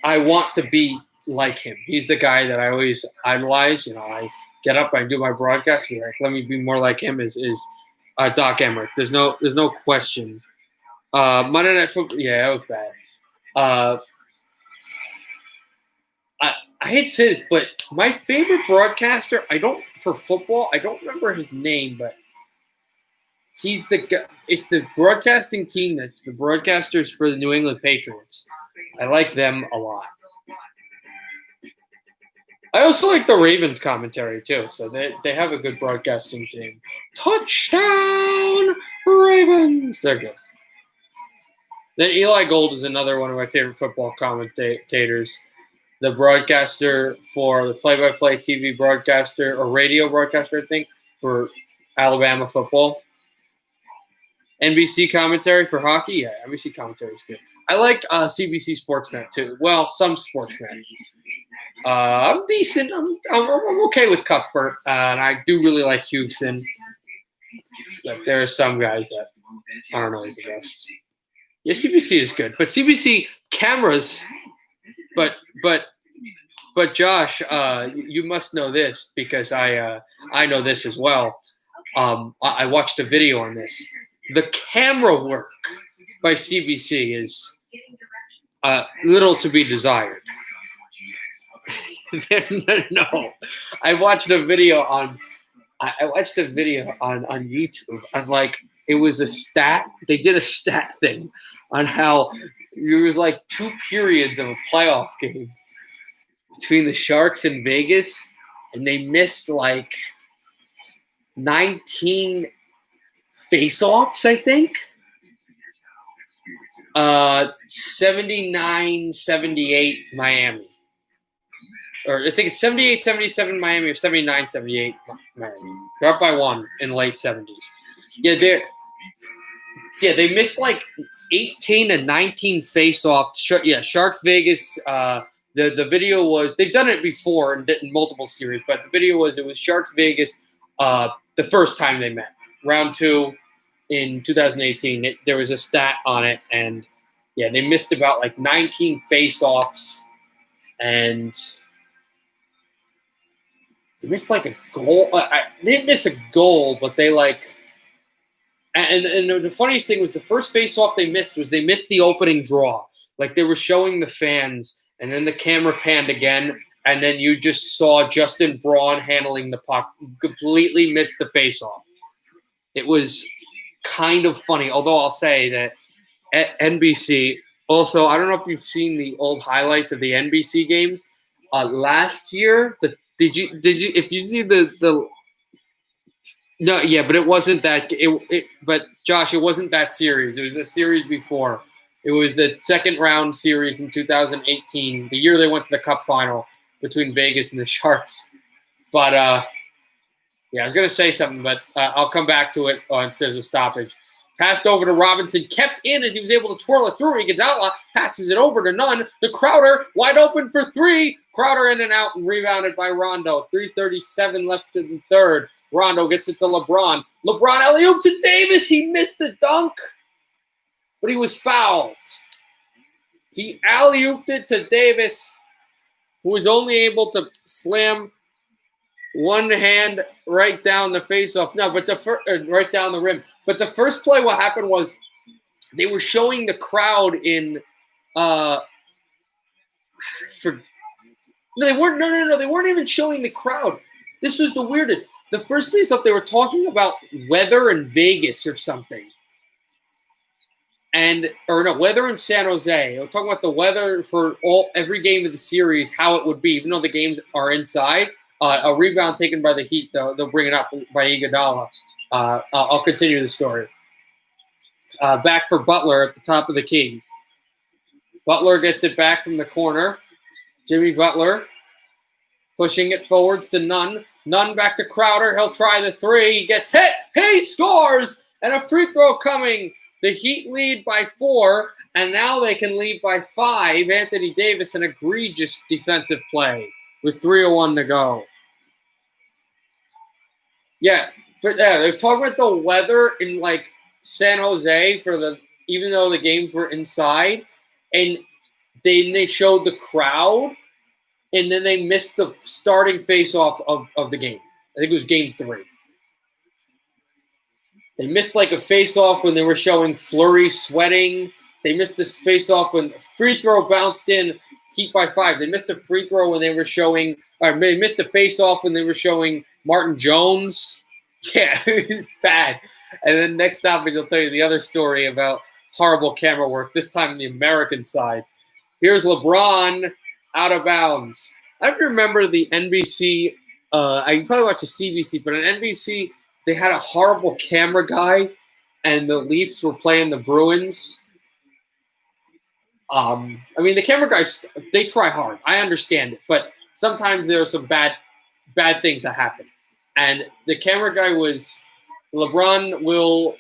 want to be like him. He's the guy that I always idolize. I get up, I do my broadcast, and like, let me be more like him. Is Doc Emmerich? There's no question. Monday Night Football, yeah, that was bad. I hate to say this, but my favorite broadcaster, for football, I don't remember his name, but it's the broadcasting team that's the broadcasters for the New England Patriots. I like them a lot. I also like the Ravens commentary too, so they have a good broadcasting team. Touchdown, Ravens! They're good. Then Eli Gold is another one of my favorite football commentators. The broadcaster for the play-by-play TV broadcaster or radio broadcaster, I think, for Alabama football. NBC commentary for hockey, yeah, NBC commentary is good. I like CBC Sportsnet too. Well, some Sportsnet. I'm decent. I'm okay with Cuthbert, and I do really like Houston. But there are some guys that I don't know is the best. Yeah, CBC is good, but CBC cameras. But Josh, you must know this because I know this as well. I watched a video on this. The camera work by CBC is little to be desired. No, I watched a video on YouTube. I'm like, it was a stat. They did a stat thing on how there was like 2 periods of a playoff game between the Sharks and Vegas, and they missed like 19 face-offs, I think. 79-78 Miami. Or I think it's 78-77 Miami or 79-78 Miami. They're up by 1 in the late 70s. Yeah, they missed like 18 to 19 face-offs. Sharks Vegas. The video was, they've done it before in multiple series, but the video was, it was Sharks Vegas the first time they met. Round 2 in 2018. There was a stat on it, and yeah, they missed about like 19 face-offs, and they missed like a goal. They didn't miss a goal, but they like, and the funniest thing was the first face-off they missed was they missed the opening draw. Like they were showing the fans, and then the camera panned again, and then you just saw Justin Braun handling the puck, completely missed the face-off. It was kind of funny, although I'll say that at NBC, also, I don't know if you've seen the old highlights of the NBC games. Last year, did you if you see the no, yeah, but it wasn't that but Josh, it wasn't that series. It was the series before. It was the second round series in 2018, the year they went to the Cup final between Vegas and the Sharks. But yeah, I was going to say something, but I'll come back to it once there's a stoppage. Passed over to Robinson, kept in as he was able to twirl it through. Iguodala passes it over to Nunn. The Crowder wide open for 3. Crowder in and out and rebounded by Rondo. 3:37 left in the third. Rondo gets it to LeBron. LeBron alley-oop to Davis. He missed the dunk, but he was fouled. He alley-ooped it to Davis, who was only able to slam one hand right down the face-off. No, but right down the rim. But the first play, what happened was they were showing the crowd in no, they weren't. No, they weren't even showing the crowd. This was the weirdest. The first face-off, they were talking about weather in Vegas or something. Weather in San Jose. They were talking about the weather for every game of the series, how it would be, even though the games are inside. A rebound taken by the Heat, they'll bring it up by Iguodala. I'll continue the story. Back for Butler at the top of the key. Butler gets it back from the corner. Jimmy Butler pushing it forwards to Nunn. Nunn back to Crowder. He'll try the three. He gets hit. He scores! And a free throw coming. The Heat lead by 4, and now they can lead by 5. Anthony Davis, an egregious defensive play with 3:01 to go. Yeah, but they're talking about the weather in like San Jose even though the games were inside, and they showed the crowd, and then they missed the starting face-off of the game. I think it was game 3. They missed like a face-off when they were showing Fleury sweating. They missed this face-off when free throw bounced in, Heat by 5. They missed a free throw when they were showing, or they missed a face-off when they were showing Martin Jones. Yeah, it's bad. And then next topic, I'll tell you the other story about horrible camera work, this time on the American side. Here's LeBron out of bounds. I don't remember the NBC. I probably watched the CBC, but on NBC, they had a horrible camera guy, and the Leafs were playing the Bruins. I mean, the camera guys, they try hard. I understand it, but sometimes there are some bad things that happen. And the camera guy LeBron will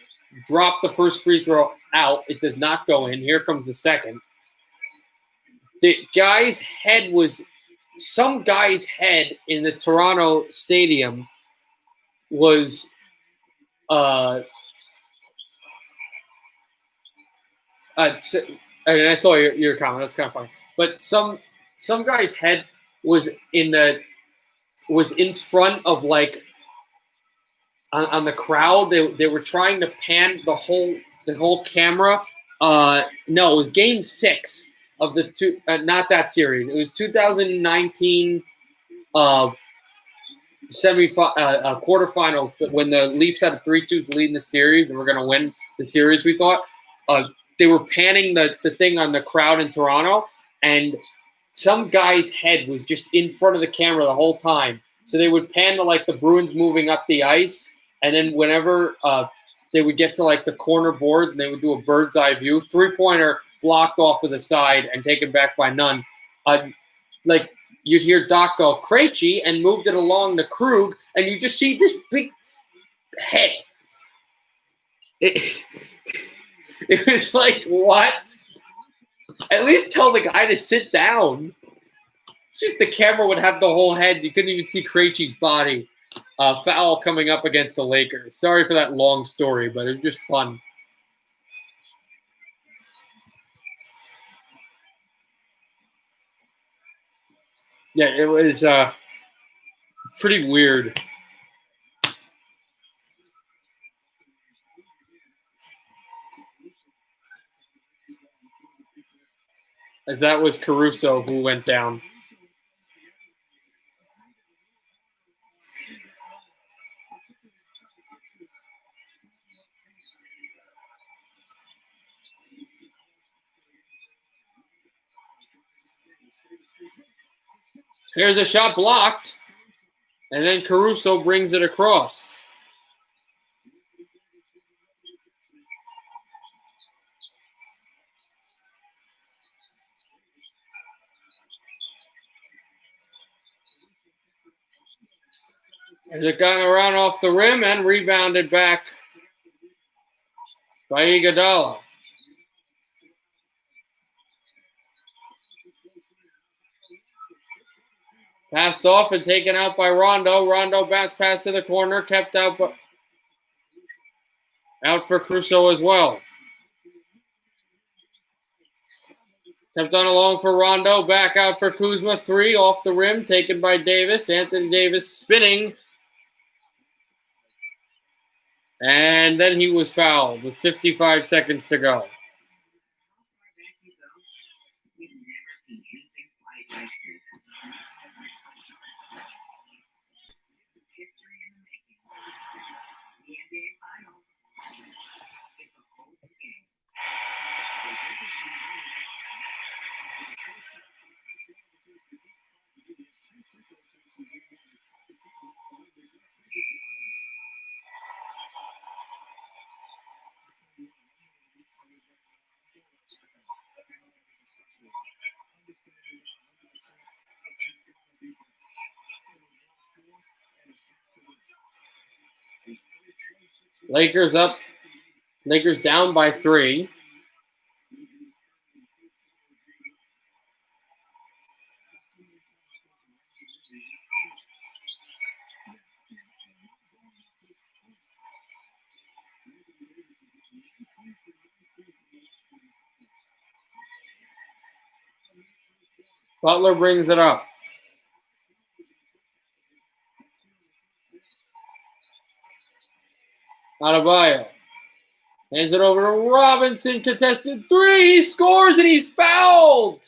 drop the first free throw out. It does not go in. Here comes the second. Some guy's head in the Toronto stadium was and I saw your comment. That's kind of funny. But some guy's head was in front of like on the crowd. They were trying to pan the whole camera. No, it was game 6 of the two. Not that series. It was 2019 quarterfinals when the Leafs had a 3-2 lead in the series and we're going to win the series. We thought. They were panning the thing on the crowd in Toronto, and some guy's head was just in front of the camera the whole time. So they would pan to like the Bruins moving up the ice, and then whenever they would get to like the corner boards and they would do a bird's eye view, 3-pointer blocked off with a side and taken back by Nunn. Like you'd hear Doc go Krejci and moved it along to Krug, and you just see this big head. It was like, what? At least tell the guy to sit down. It's just the camera would have the whole head. You couldn't even see Krejci's body. Foul coming up against the Lakers. Sorry for that long story, but it was just fun. Yeah, it was pretty weird. As that was Caruso who went down. Here's a shot blocked, and then Caruso brings it across. As it got around off the rim and rebounded back by Iguodala. Passed off and taken out by Rondo. Rondo bounced pass to the corner, kept out for Caruso as well. Kept on along for Rondo, back out for Kuzma. 3 off the rim, taken by Davis. Anthony Davis spinning. And then he was fouled with 55 seconds to go. Lakers up. Lakers down by 3. Butler brings it up. Adebayo hands it over to Robinson. Contested 3. He scores and he's fouled.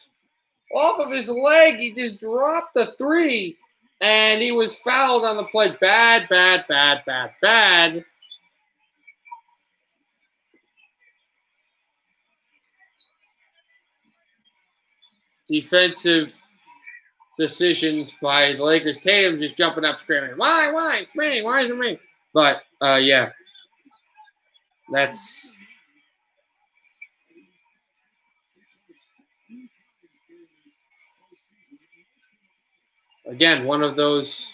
Off of his leg, he just dropped the 3. And he was fouled on the play. Bad. Defensive decisions by the Lakers. Tatum just jumping up, screaming, "Why? It's me. Why is it me?" But, yeah. That's... Again, one of those...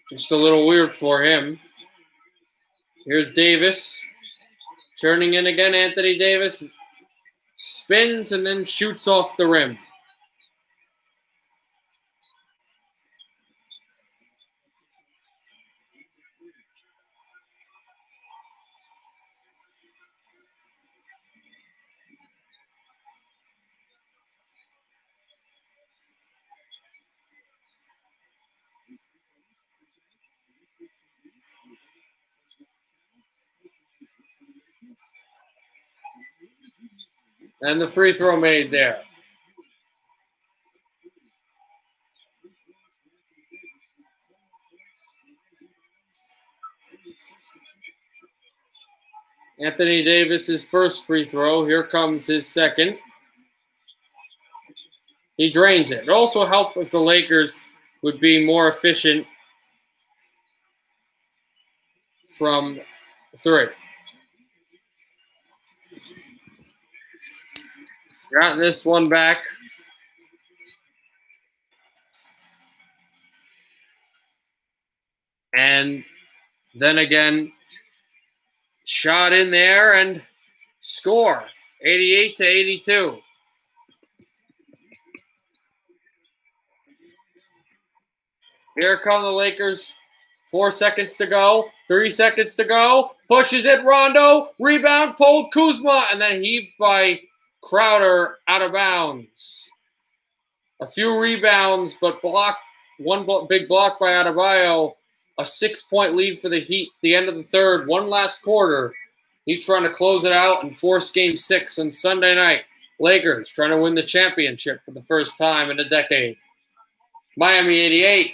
Just a little weird for him. Here's Davis. Turning in again, Anthony Davis. Spins and then shoots off the rim. And the free throw made there. Anthony Davis's first free throw. Here comes his second. He drains it. It also helped if the Lakers would be more efficient from 3. Got this one back. And then again, shot in there and score. 88-82. Here come the Lakers. 4 seconds to go. 3 seconds to go. Pushes it. Rondo. Rebound. Pulled. Kuzma. And then heaved by Crowder out of bounds. A few rebounds, but one big block by Adebayo. A 6-point lead for the Heat. It's the end of the third. One last quarter. Heat trying to close it out and force Game 6 on Sunday night. Lakers trying to win the championship for the first time in a decade. Miami 88.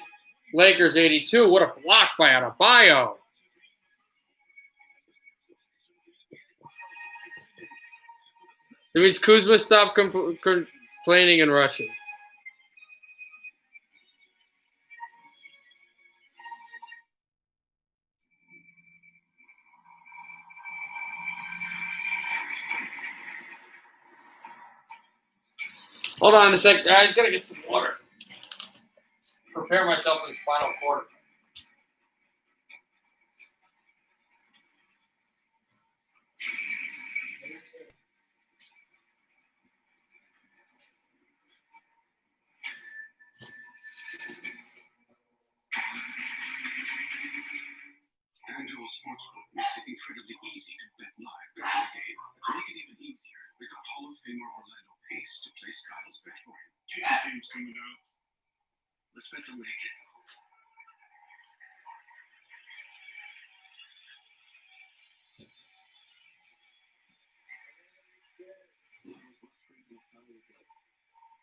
Lakers 82. What a block by Adebayo. That means Kuzma stopped complaining and rushing. Hold on a sec, guys. Gotta get some water. Prepare myself for this final quarter. FanDuel Sportsbook makes it incredibly easy to bet live during the game. To make it even easier, we got Hall of Famer Orlando Pace to play Kyle's bet for him. Chicken team's coming out. Let's bet the Lakers.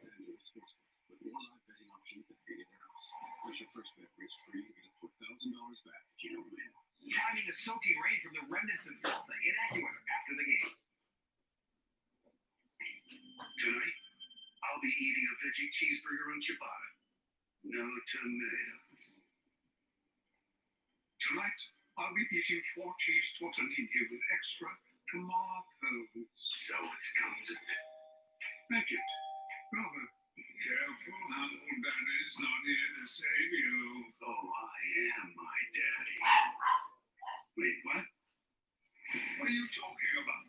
FanDuel Sportsbook with more live betting options than anywhere else. Plus your first bet is free and get up to $1,000 back if you don't win. Timing the soaking rain from the remnants of Delta in AccuWeather after the game. Tonight, I'll be eating a veggie cheeseburger on ciabatta. No tomatoes. Tonight, I'll be eating 4 cheese tortellini with extra tomatoes. So it's come to this. Thank you. Bravo. Careful, that is not here to save you. Oh, I am my daddy. Wait, what? What are you talking about?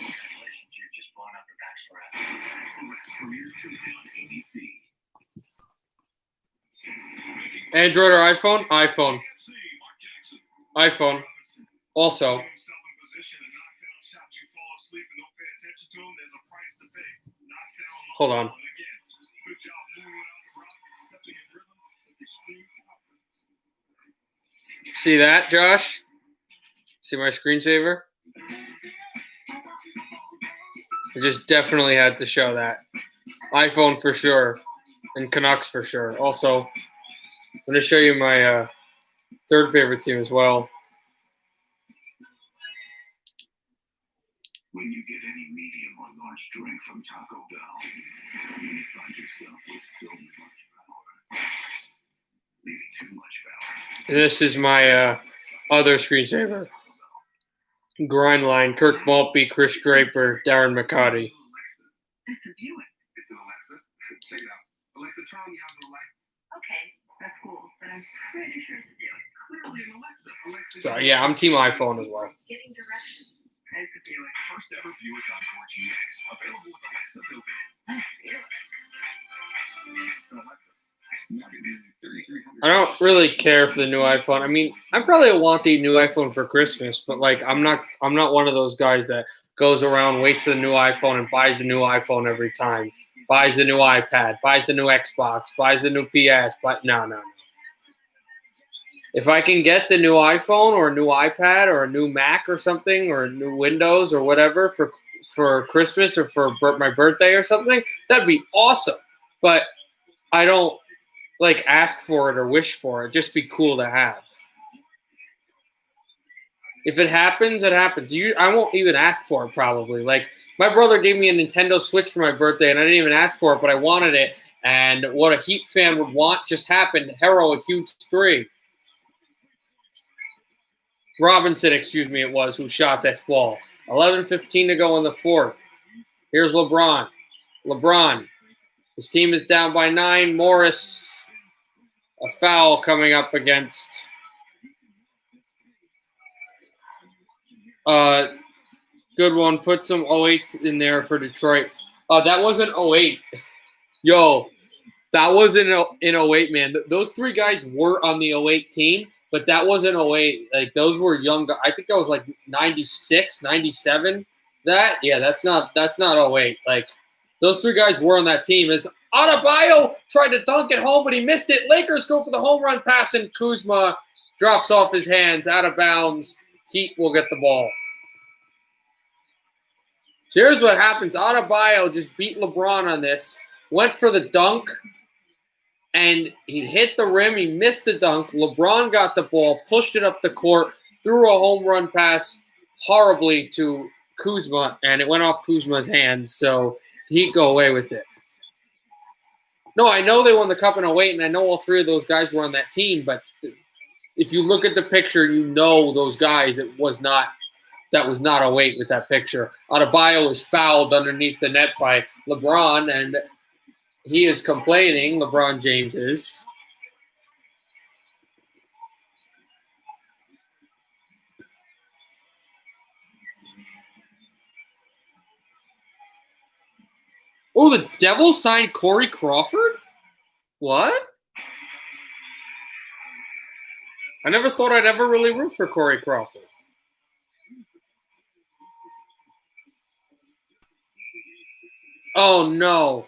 Congratulations, you just blown up the Bachelorette. Premieres Tuesday on ABC. Android or iPhone? iPhone. iPhone. Also. Hold on. See that, Josh? See my screensaver? I just definitely had to show that. iPhone for sure. And Canucks for sure. Also, I'm going to show you my third favorite team as well. When you get any medium or large drink from Taco Bell, you may find yourself with so much power. Maybe too much power. This is my other screensaver. Grindline, Kirk Maltby, Chris Draper, Darren McCarty. That's a Buick. It's an Alexa. Check it out. Alexa, turn on the outdoor lights. Okay, that's cool, but I'm pretty sure it's a Buick. Clearly an Alexa. Alexa. So yeah, I'm team iPhone as well. Getting directions. It's a Buick. First ever Buick Encore GX. Available with Alexa built in. That's Buick. It's an Alexa. Now get nearly 3,300. I don't really care for the new iPhone. I mean, I probably want the new iPhone for Christmas, but like I'm not one of those guys that goes around, waits for the new iPhone and buys the new iPhone every time. Buys the new iPad, buys the new Xbox, buys the new PS, but no. If I can get the new iPhone or a new iPad or a new Mac or something or new Windows or whatever for Christmas or for my birthday or something, that'd be awesome. But I don't like ask for it or wish for it. Just be cool to have. If it happens, it happens. I won't even ask for it probably. Like my brother gave me a Nintendo Switch for my birthday and I didn't even ask for it, but I wanted it. And what a Heat fan would want just happened. Hero, a huge 3. Robinson, excuse me, it was, who shot that ball. 11:15 to go in the fourth. Here's LeBron. His team is down by 9. Morris, a foul coming up against good one. Put some 08s in there for Detroit. That wasn't 08. Yo, that wasn't in 08, man. Those 3 guys were on the 08 team, but that wasn't 08. Like, those were young guys. I think that was like 96, 97. That's not 08. Like, those 3 guys were on that team. As Adebayo tried to dunk it home, but he missed it. Lakers go for the home run pass, and Kuzma drops off his hands, out of bounds. Heat will get the ball. So here's what happens. Adebayo just beat LeBron on this. Went for the dunk, and he hit the rim. He missed the dunk. LeBron got the ball, pushed it up the court, threw a home run pass horribly to Kuzma, and it went off Kuzma's hands, so He'd go away with it. No, I know they won the Cup in 08, and I know all 3 of those guys were on that team, but if you look at the picture, you know those guys. That was not 08 with that picture. Adebayo was fouled underneath the net by LeBron, and he is complaining, LeBron James is. Oh, the Devils signed Corey Crawford? What? I never thought I'd ever really root for Corey Crawford. Oh, no.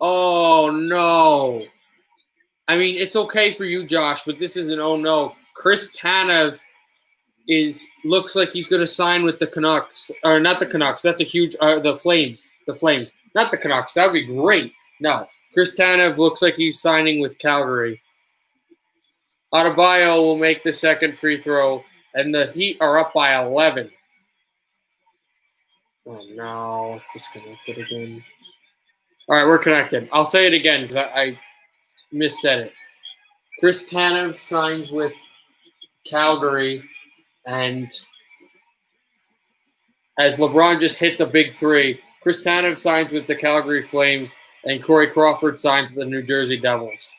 Oh, no. I mean, it's okay for you, Josh, but this is an oh, no. Chris Tanev looks like he's going to sign with the Canucks. Or not the Canucks. That's a huge the Flames. The Flames. Not the Canucks. That would be great. No. Chris Tanev looks like he's signing with Calgary. Adebayo will make the second free throw, and the Heat are up by 11. Oh, no. Disconnected again. All right, we're connected. I'll say it again because I missaid it. Chris Tanev signs with Calgary, and as LeBron just hits a big three, Chris Tanev signs with the Calgary Flames, and Corey Crawford signs with the New Jersey Devils.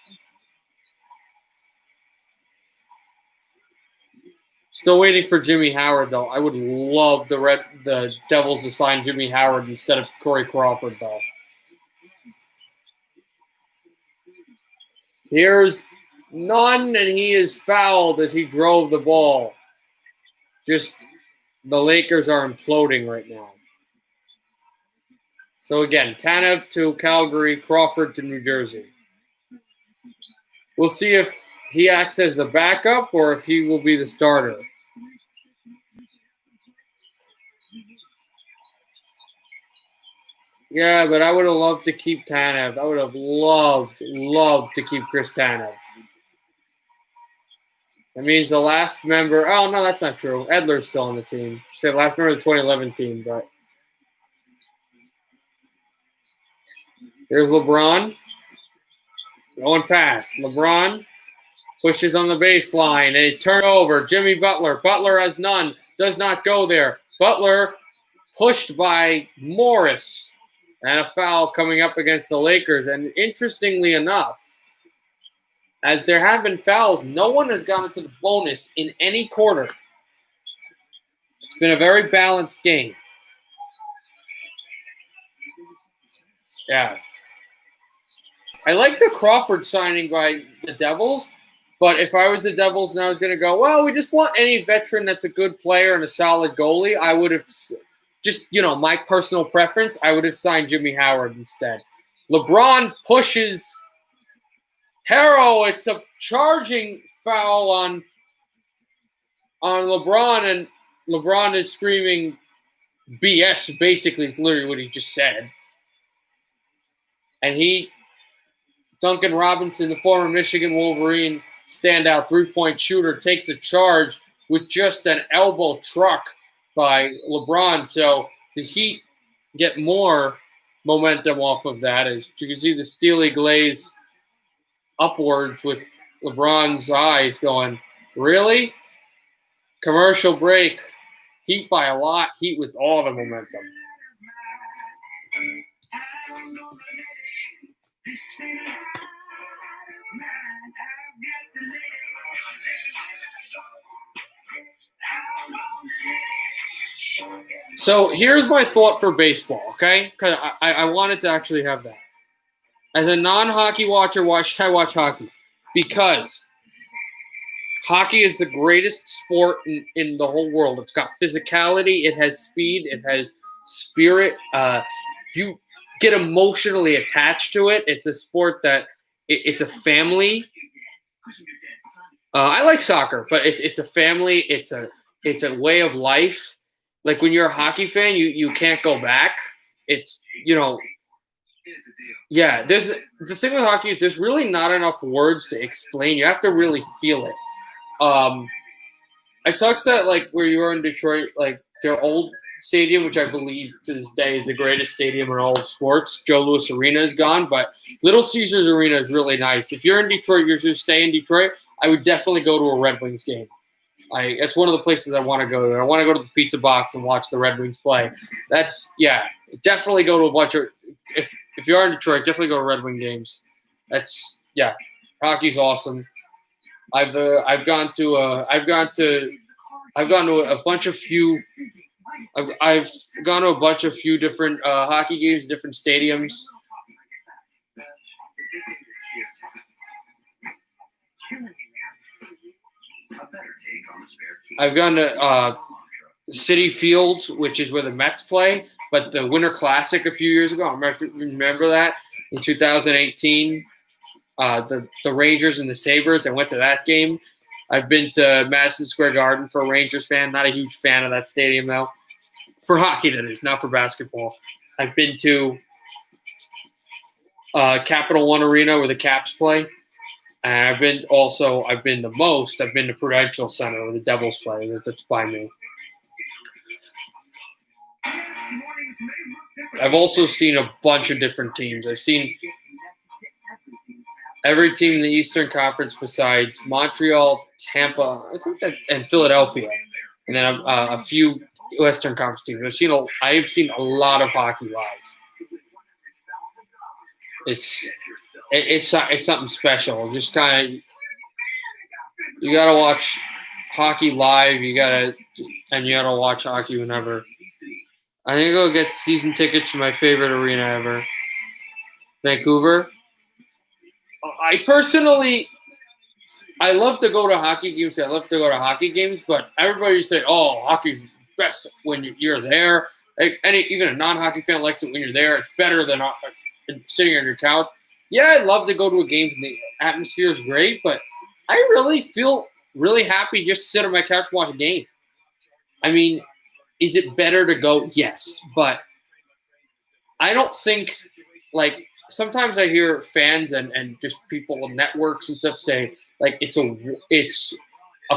Still waiting for Jimmy Howard, though. I would love the Devils to sign Jimmy Howard instead of Corey Crawford, though. Here's none, and he is fouled as he drove the ball. Just the Lakers are imploding right now. So again, Tanev to Calgary, Crawford to New Jersey. We'll see if he acts as the backup or if he will be the starter. Yeah, but I would have loved to keep Tanev. I would have loved to keep Chris Tanev. That means the last member. Oh, no, that's not true. Edler's still on the team. Say last member of the 2011 team, but. Here's LeBron. Going past. LeBron pushes on the baseline, and he turned over. Jimmy Butler. Butler has none. Does not go there. Butler pushed by Morris. And a foul coming up against the Lakers. And interestingly enough, as there have been fouls, no one has gone into the bonus in any quarter. It's been a very balanced game. Yeah. I like the Crawford signing by the Devils, but if I was the Devils and I was going to go, well, we just want any veteran that's a good player and a solid goalie, I would have just, my personal preference, I would have signed Jimmy Howard instead. LeBron pushes Harrow. It's a charging foul on LeBron, and LeBron is screaming BS, basically. It's literally what he just said. And Duncan Robinson, the former Michigan Wolverine standout three-point shooter, takes a charge with just an elbow truck by LeBron. So the Heat get more momentum off of that. As you can see the steely glaze upwards with LeBron's eyes going, really? Commercial break. Heat by a lot. Heat with all the momentum. So here's my thought for baseball, okay? Because I wanted to actually have that. As a non-hockey watcher, why should I watch hockey? Because hockey is the greatest sport in the whole world. It's got physicality, it has speed, it has spirit. You get emotionally attached to it. It's a sport that it's a family. I like soccer, but it's a family. It's a way of life. Like when you're a hockey fan, you can't go back. It's yeah. There's the thing with hockey is there's really not enough words to explain. You have to really feel it. It sucks that like where you are in Detroit, like their old stadium, which I believe to this day is the greatest stadium in all of sports. Joe Louis Arena is gone, but Little Caesars Arena is really nice. If you're in Detroit, you're just stay in Detroit. I would definitely go to a Red Wings game. It's one of the places I want to go to. I want to go to the Pizza Box and watch the Red Wings play. Definitely go to a bunch of. If you are in Detroit, definitely go to Red Wing games. Hockey's awesome. I've gone to a bunch of few different hockey games, different stadiums. I've gone to Citi Field, which is where the Mets play, but the Winter Classic a few years ago, I remember that in 2018, the Rangers and the Sabres. I went to that game. I've been to Madison Square Garden for a Rangers fan. Not a huge fan of that stadium, though. For hockey, that is, not for basketball. I've been to Capital One Arena where the Caps play. And I've been to Prudential Center where the Devils play. That's by me. I've also seen a bunch of different teams. I've seen every team in the Eastern Conference besides Montreal, Tampa, I think that, and Philadelphia, and then a few Western Conference teams. I've seen a lot of hockey live. It's something special. Just kind of, you gotta watch hockey live. You gotta watch hockey whenever. I think I'll get season tickets to my favorite arena ever, Vancouver. I personally, I love to go to hockey games. I love to go to hockey games, but everybody say, "Oh, hockey's best when you're there." Even a non-hockey fan likes it when you're there. It's better than sitting on your couch. Yeah, I'd love to go to a game and the atmosphere is great, but I really feel really happy just to sit on my couch and watch a game. I mean, is it better to go? Yes, but I don't think, like, sometimes I hear fans and just people on networks and stuff say, like, it's a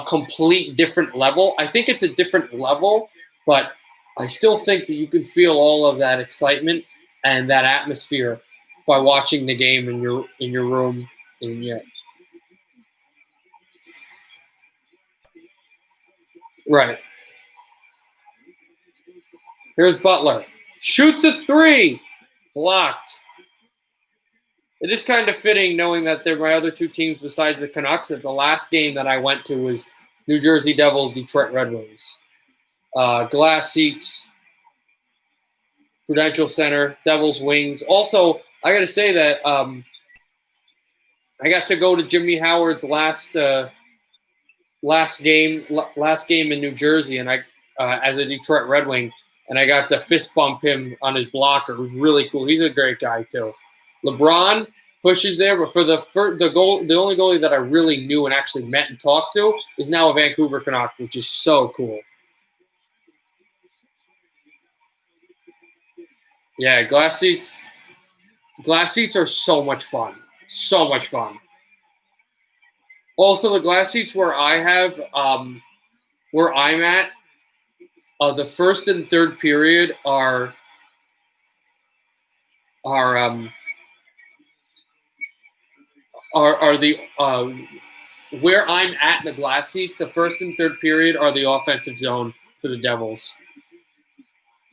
complete different level. I think it's a different level, but I still think that you can feel all of that excitement and that atmosphere by watching the game in your room. And yeah, right. Here's Butler. Shoots a three. Blocked. It is kind of fitting knowing that they're my other two teams besides the Canucks. That the last game that I went to was New Jersey Devils, Detroit Red Wings. Glass seats, Prudential Center, Devils Wings. Also, I got to say that I got to go to Jimmy Howard's last game in New Jersey, and I as a Detroit Red Wing, and I got to fist bump him on his blocker. It was really cool. He's a great guy too. LeBron pushes there, but for the only goalie that I really knew and actually met and talked to is now a Vancouver Canuck, which is so cool. Yeah, glass seats are so much fun. So much fun. Also, the glass seats where I'm at, the first and third period are the where I'm at in the glass seats. The first and third period are the offensive zone for the Devils.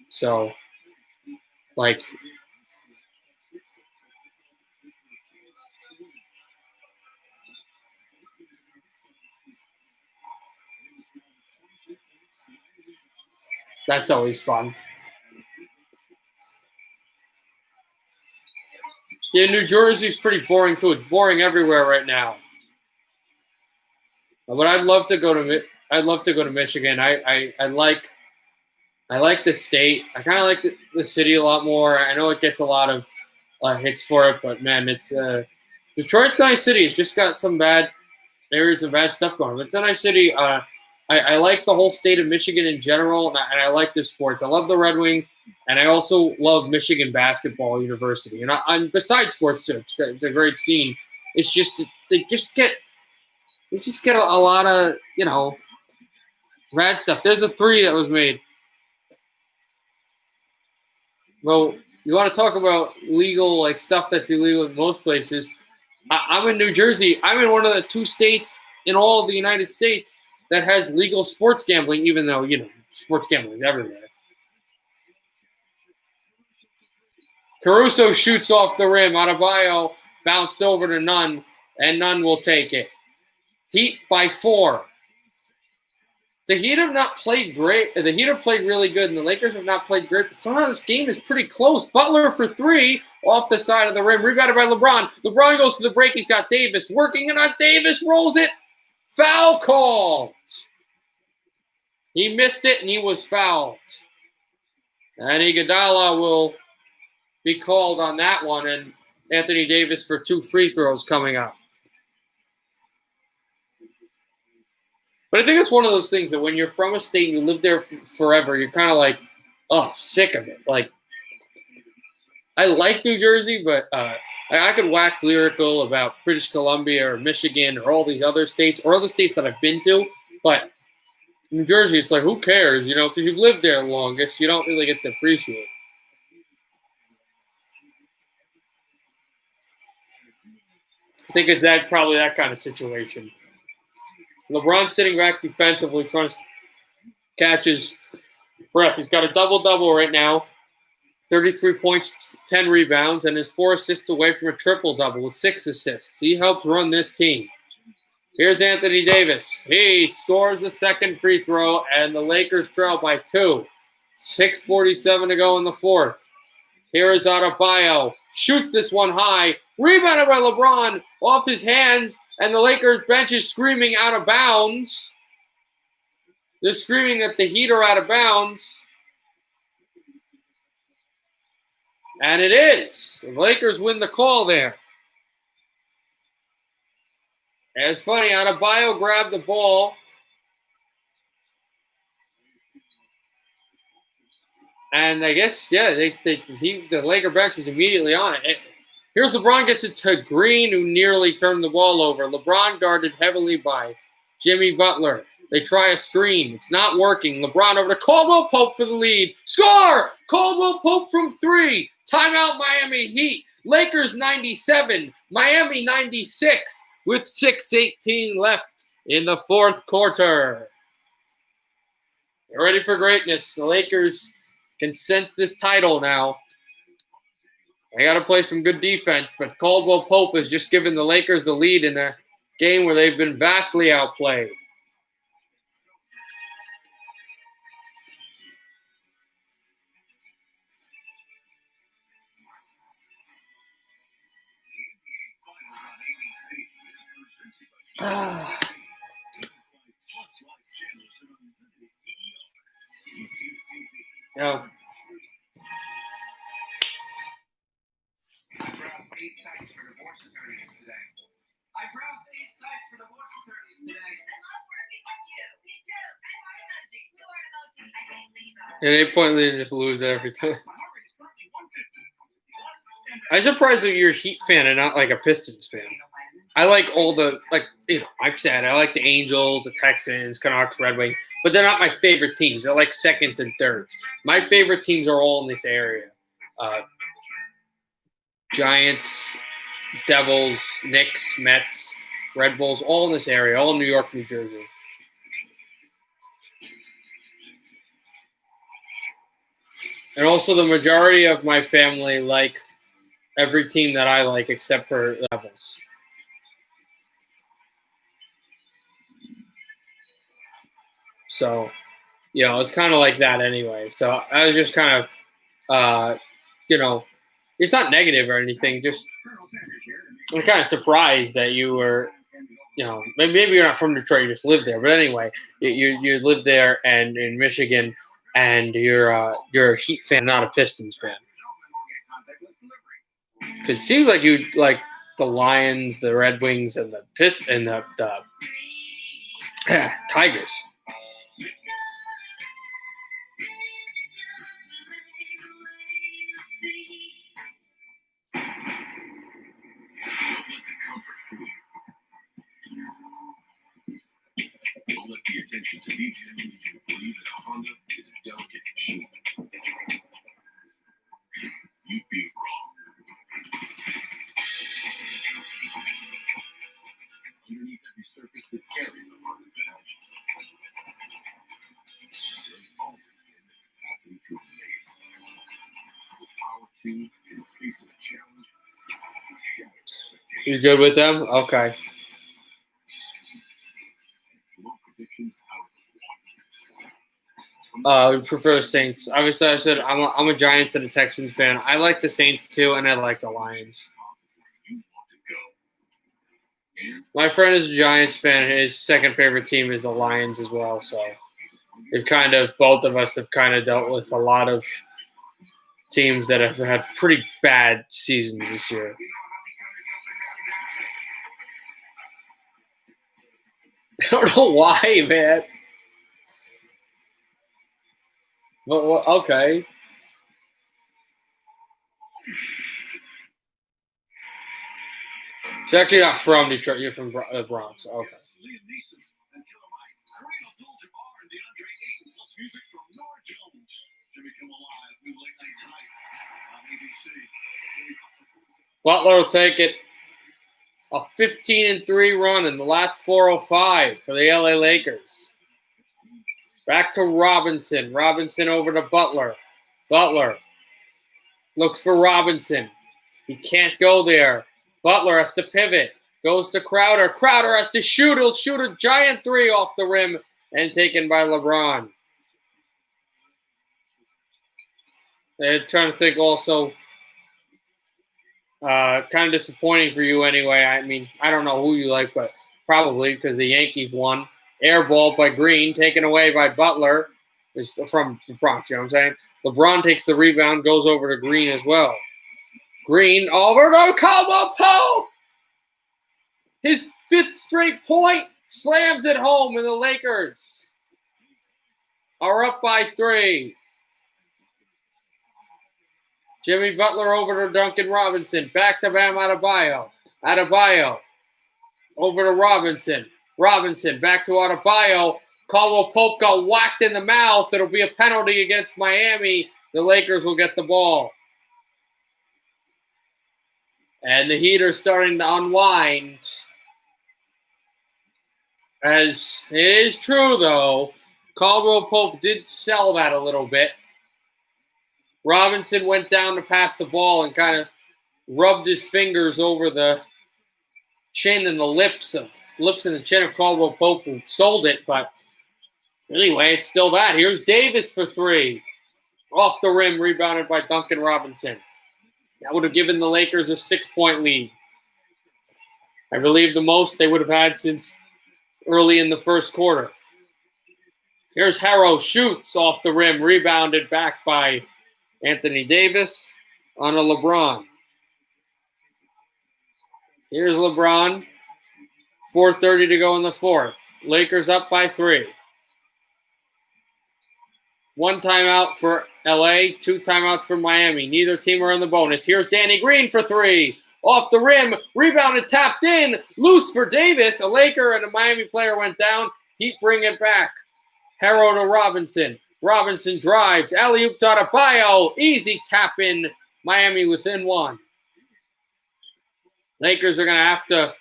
So, like, that's always fun. Yeah, New Jersey's pretty boring too. It's boring everywhere right now. But I'd love to go to Michigan. I like the state. I kind of like the city a lot more. I know it gets a lot of hits for it, but man, it's Detroit's a nice city. It's just got some bad areas of bad stuff going on. It's a nice city. I like the whole state of Michigan in general, and I like the sports. I love the Red Wings, and I also love Michigan Basketball University. And I'm besides sports too. It's a great scene. It's just they just get a lot of rad stuff. There's a three that was made. Well, you want to talk about legal stuff that's illegal in most places. I'm in New Jersey. I'm in one of the two states in all of the United States that has legal sports gambling, even though, sports gambling is everywhere. Caruso shoots off the rim. Adebayo bounced over to Nunn, and Nunn will take it. Heat by 4. The Heat have not played great. The Heat have played really good, and the Lakers have not played great. But somehow this game is pretty close. Butler for 3 off the side of the rim. Rebounded by LeBron. LeBron goes to the break. He's got Davis working it on Davis. Rolls it. Foul called. He missed it, and he was fouled. And Iguodala will be called on that one, and Anthony Davis for 2 free throws coming up. But I think it's one of those things that when you're from a state and you live there forever, you're kind of like, oh, sick of it. Like, I like New Jersey, but I could wax lyrical about British Columbia or Michigan or all these other states or other states that I've been to. But New Jersey, it's like, who cares, because you've lived there longest. You don't really get to appreciate it. think it's probably that kind of situation. LeBron sitting back defensively, trying to catch his breath. He's got a double-double right now. 33 points, 10 rebounds, and is 4 assists away from a triple-double with 6 assists. He helps run this team. Here's Anthony Davis. He scores the second free throw, and the Lakers trail by 2. 6:47 to go in the fourth. Here is Adebayo. Shoots this one high. Rebounded by LeBron off his hands, and the Lakers bench is screaming out of bounds. They're screaming that the Heat are out of bounds. And it is. The Lakers win the call there. And it's funny, Adebayo grabbed the ball. And I guess, yeah, the Laker bench is immediately on it. Here's LeBron, gets it to Green, who nearly turned the ball over. LeBron guarded heavily by Jimmy Butler. They try a screen. It's not working. LeBron over to Caldwell Pope for the lead. Score! Caldwell Pope from 3. Timeout Miami Heat. Lakers 97. Miami 96 with 6:18 left in the fourth quarter. They're ready for greatness. The Lakers can sense this title now. They got to play some good defense, but Caldwell Pope has just given the Lakers the lead in a game where they've been vastly outplayed. Yeah. I browsed 8 sites for divorce attorneys today. I love working with you. Me too. I'm Art Emoji. Blue Art Emoji. I hate Lebo. An 8-point lead and just lose every time. I'm surprised that you're a Heat fan and not like a Pistons fan. I like all the, I've said, I like the Angels, the Texans, Canucks, Red Wings, but they're not my favorite teams. They're like seconds and thirds. My favorite teams are all in this area. Giants, Devils, Knicks, Mets, Red Bulls, all in this area, all in New York, New Jersey. And also the majority of my family like every team that I like except for the Devils. So, it's kind of like that anyway. So I was just kind of, it's not negative or anything. Just I'm kind of surprised that you were, maybe you're not from Detroit, you just live there. But anyway, you live there and in Michigan, and you're a Heat fan, not a Pistons fan. Because it seems like you like the Lions, the Red Wings, and the Tigers. Don't let the attention to detail lead you to believe that a Honda is a delicate machine. You'd be wrong. Underneath every surface that carries a Honda badge, there's always been the capacity to amaze. The power to, in the face of a challenge, shatter expectations. You good with them? Okay. We prefer the Saints. Obviously, I said I'm a Giants and a Texans fan. I like the Saints too, and I like the Lions. My friend is a Giants fan. His second favorite team is the Lions as well. So both of us have kind of dealt with a lot of teams that have had pretty bad seasons this year. I don't know why, man. Well, okay. You're actually not from Detroit. You're from the Bronx. Okay. Butler will take it. A 15-3 run in the last 4:05 for the LA Lakers. Back to Robinson. Robinson over to Butler. Butler looks for Robinson. He can't go there. Butler has to pivot. Goes to Crowder. Crowder has to shoot. He'll shoot a giant three off the rim and taken by LeBron. I'm trying to think also. Kind of disappointing for you anyway. I mean, I don't know who you like, but probably because the Yankees won. Air ball by Green, taken away by Butler. Is from LeBron, you know what I'm saying? LeBron takes the rebound, goes over to Green as well. Green over to Caldwell Pope! His 5th straight point slams it home, and the Lakers are up by 3. Jimmy Butler over to Duncan Robinson. Back to Bam Adebayo. Adebayo over to Robinson. Robinson back to Adebayo. Caldwell Pope got whacked in the mouth. It'll be a penalty against Miami. The Lakers will get the ball. And the Heat are starting to unwind. As it is true, though, Caldwell Pope did sell that a little bit. Robinson went down to pass the ball and kind of rubbed his fingers over the chin and the lips and the chin of Caldwell Pope, who sold it. But anyway, it's still that. Here's Davis for 3. Off the rim, rebounded by Duncan Robinson. That would have given the Lakers a 6-point lead. I believe the most they would have had since early in the first quarter. Here's Harrow, shoots off the rim, rebounded back by Anthony Davis on a LeBron. Here's LeBron. 4:30 to go in the 4th. Lakers up by 3. 1 timeout for LA, 2 timeouts for Miami. Neither team are in the bonus. Here's Danny Green for 3. Off the rim, rebounded, tapped in, loose for Davis. A Laker and a Miami player went down. Heat bring it back. Harrow to Robinson. Robinson drives. Alley-oop to Adebayo. Easy tap in. Miami within 1. Lakers are going to have to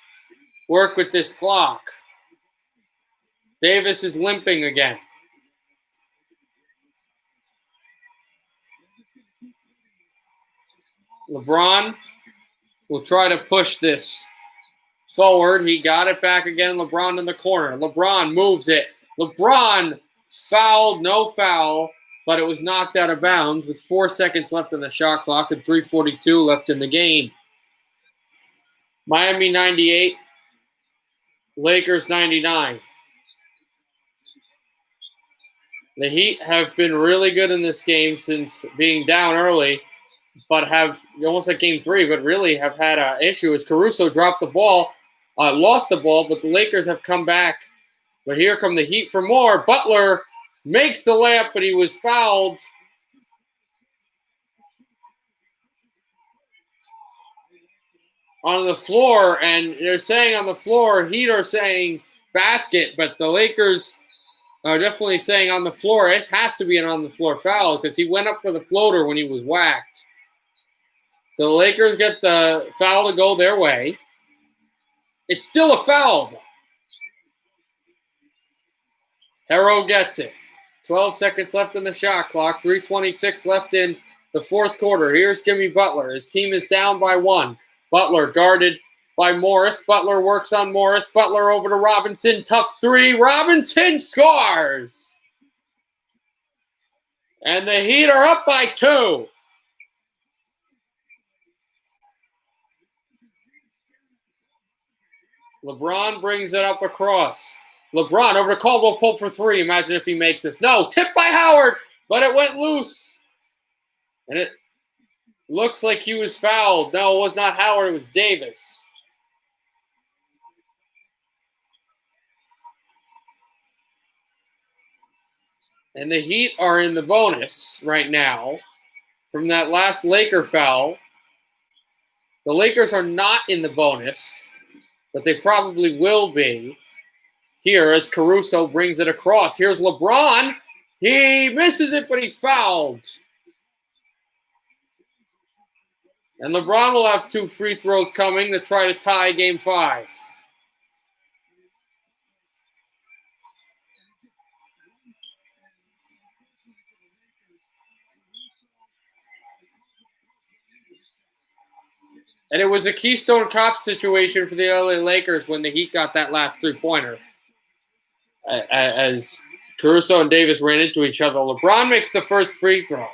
work with this clock. Davis is limping again. LeBron will try to push this forward. He got it back again. LeBron in the corner. LeBron moves it. LeBron fouled, no foul, but it was knocked out of bounds with 4 seconds left on the shot clock and 3:42 left in the game. Miami 98, Lakers 99. The Heat have been really good in this game since being down early, but have almost like game 3, but really have had an issue as Caruso dropped the ball, lost the ball, but the Lakers have come back. But here come the Heat for more. Butler makes the layup, but he was fouled. On the floor, and they're saying on the floor, Heat are saying basket, but the Lakers are definitely saying on the floor. It has to be an on-the-floor foul because he went up for the floater when he was whacked. So the Lakers get the foul to go their way. It's still a foul, though. Harrow gets it. 12 seconds left on the shot clock. 3:26 left in the 4th quarter. Here's Jimmy Butler. His team is down by 1. Butler guarded by Morris. Butler works on Morris. Butler over to Robinson. Tough 3. Robinson scores. And the Heat are up by 2. LeBron brings it up across. LeBron over to Caldwell Pope for 3. Imagine if he makes this. No, tipped by Howard, but it went loose. And it looks like he was fouled. No, it was not Howard. It was Davis. And the Heat are in the bonus right now from that last Laker foul. The Lakers are not in the bonus, but they probably will be here as Caruso brings it across. Here's LeBron. He misses it, but he's fouled. And LeBron will have 2 free throws coming to try to tie game 5. And it was a Keystone Cops situation for the LA Lakers when the Heat got that last 3-pointer. As Caruso and Davis ran into each other, LeBron makes the first free throw.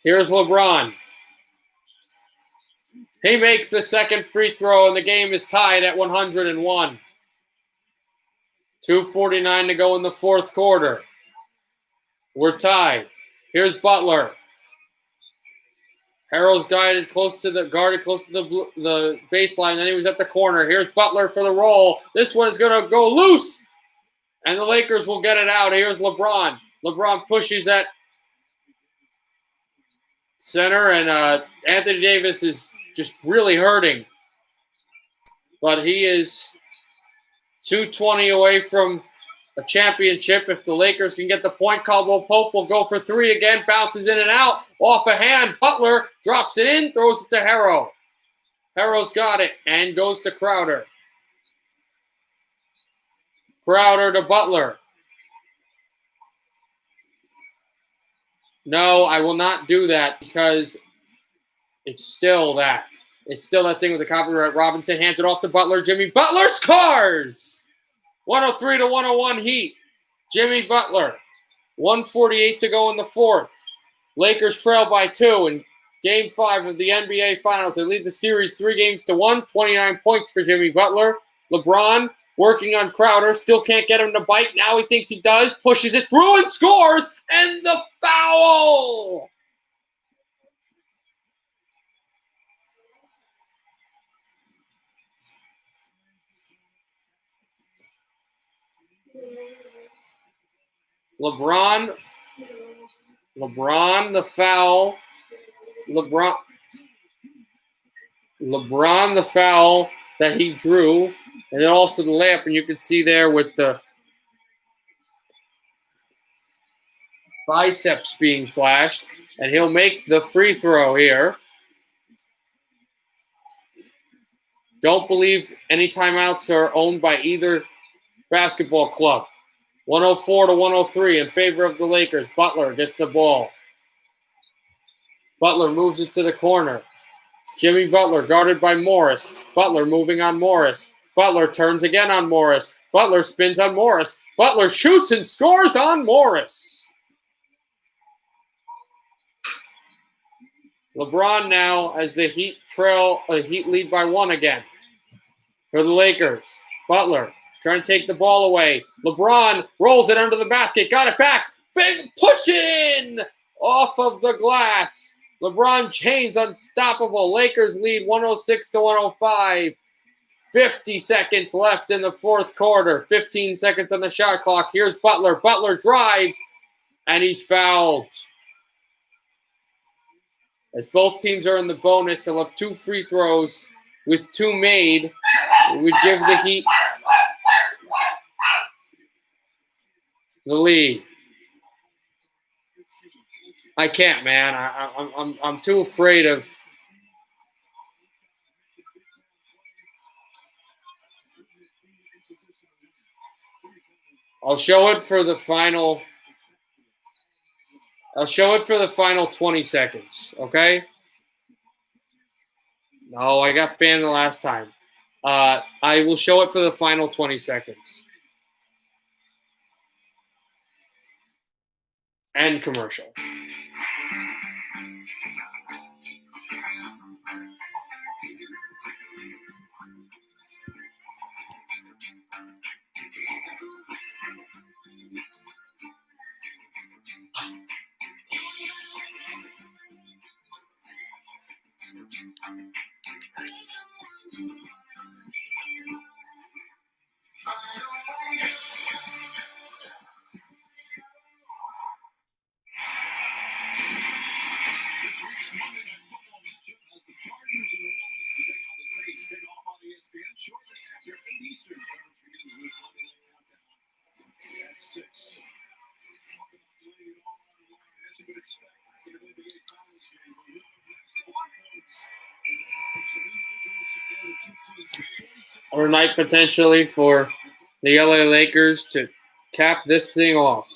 Here's LeBron. He makes the second free throw, and the game is tied at 101. 2:49 to go in the fourth quarter. We're tied. Here's Butler. Harrell's guarded close to the baseline. Then he was at the corner. Here's Butler for the roll. This one's going to go loose, and the Lakers will get it out. Here's LeBron. LeBron pushes at center, and Anthony Davis is just really hurting. But he is 2:20 away from a championship. If the Lakers can get the point, Caldwell Pope will go for 3 again, bounces in and out, off a hand. Butler drops it in, throws it to Harrell. Harrell's got it and goes to Crowder. Crowder to Butler. No, I will not do that because it's still that. It's still that thing with the copyright. Robinson hands it off to Butler. Jimmy Butler scores! 103 to 101 Heat. Jimmy Butler. 1:48 to go in the fourth. Lakers trail by 2 in Game 5 of the NBA Finals. They lead the series 3-1. 29 points for Jimmy Butler. LeBron working on Crowder. Still can't get him to bite. Now he thinks he does. Pushes it through and scores. And the foul! LeBron the foul. LeBron the foul that he drew. And then also the layup. And you can see there with the biceps being flashed. And he'll make the free throw here. Don't believe any timeouts are owned by either basketball club. 104 to 103 in favor of the Lakers. Butler gets the ball. Butler moves it to the corner. Jimmy Butler guarded by Morris. Butler moving on Morris. Butler turns again on Morris. Butler spins on Morris. Butler shoots and scores on Morris. LeBron now as the Heat lead by 1 again for the Lakers. Butler trying to take the ball away. LeBron rolls it under the basket. Got it back. Big push in off of the glass. LeBron James unstoppable. Lakers lead 106 to 105. 50 seconds left in the fourth quarter. 15 seconds on the shot clock. Here's Butler. Butler drives, and he's fouled. As both teams are in the bonus, he'll have 2 free throws with 2 made. It would give the Heat the lead. I can't, man. I'm too afraid of. I'll show it for the final 20 seconds, okay? No, I got banned the last time. I will show it for the final 20 seconds. End commercial. or night potentially for the LA Lakers to cap this thing off.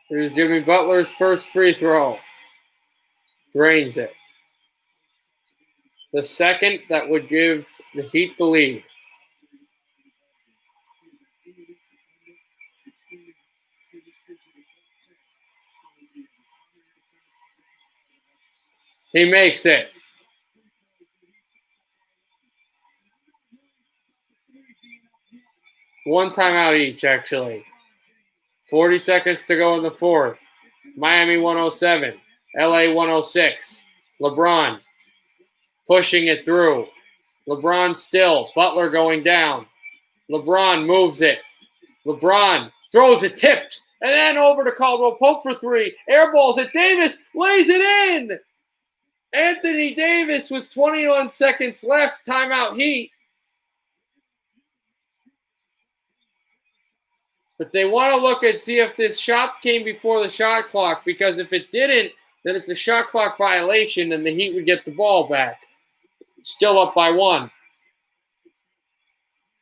Here's Jimmy Butler's first free throw. Drains it. The second that would give the Heat the lead. He makes it. One timeout each, actually. 40 seconds to go in the fourth. Miami 107. LA 106. LeBron pushing it through. LeBron still. Butler going down. LeBron moves it. LeBron throws it tipped. And then over to Caldwell Pope for three. Airballs it. Davis lays it in. Anthony Davis with 21 seconds left. Timeout Heat. But they want to look and see if this shot came before the shot clock, because if it didn't, then it's a shot clock violation and the Heat would get the ball back. Still up by one.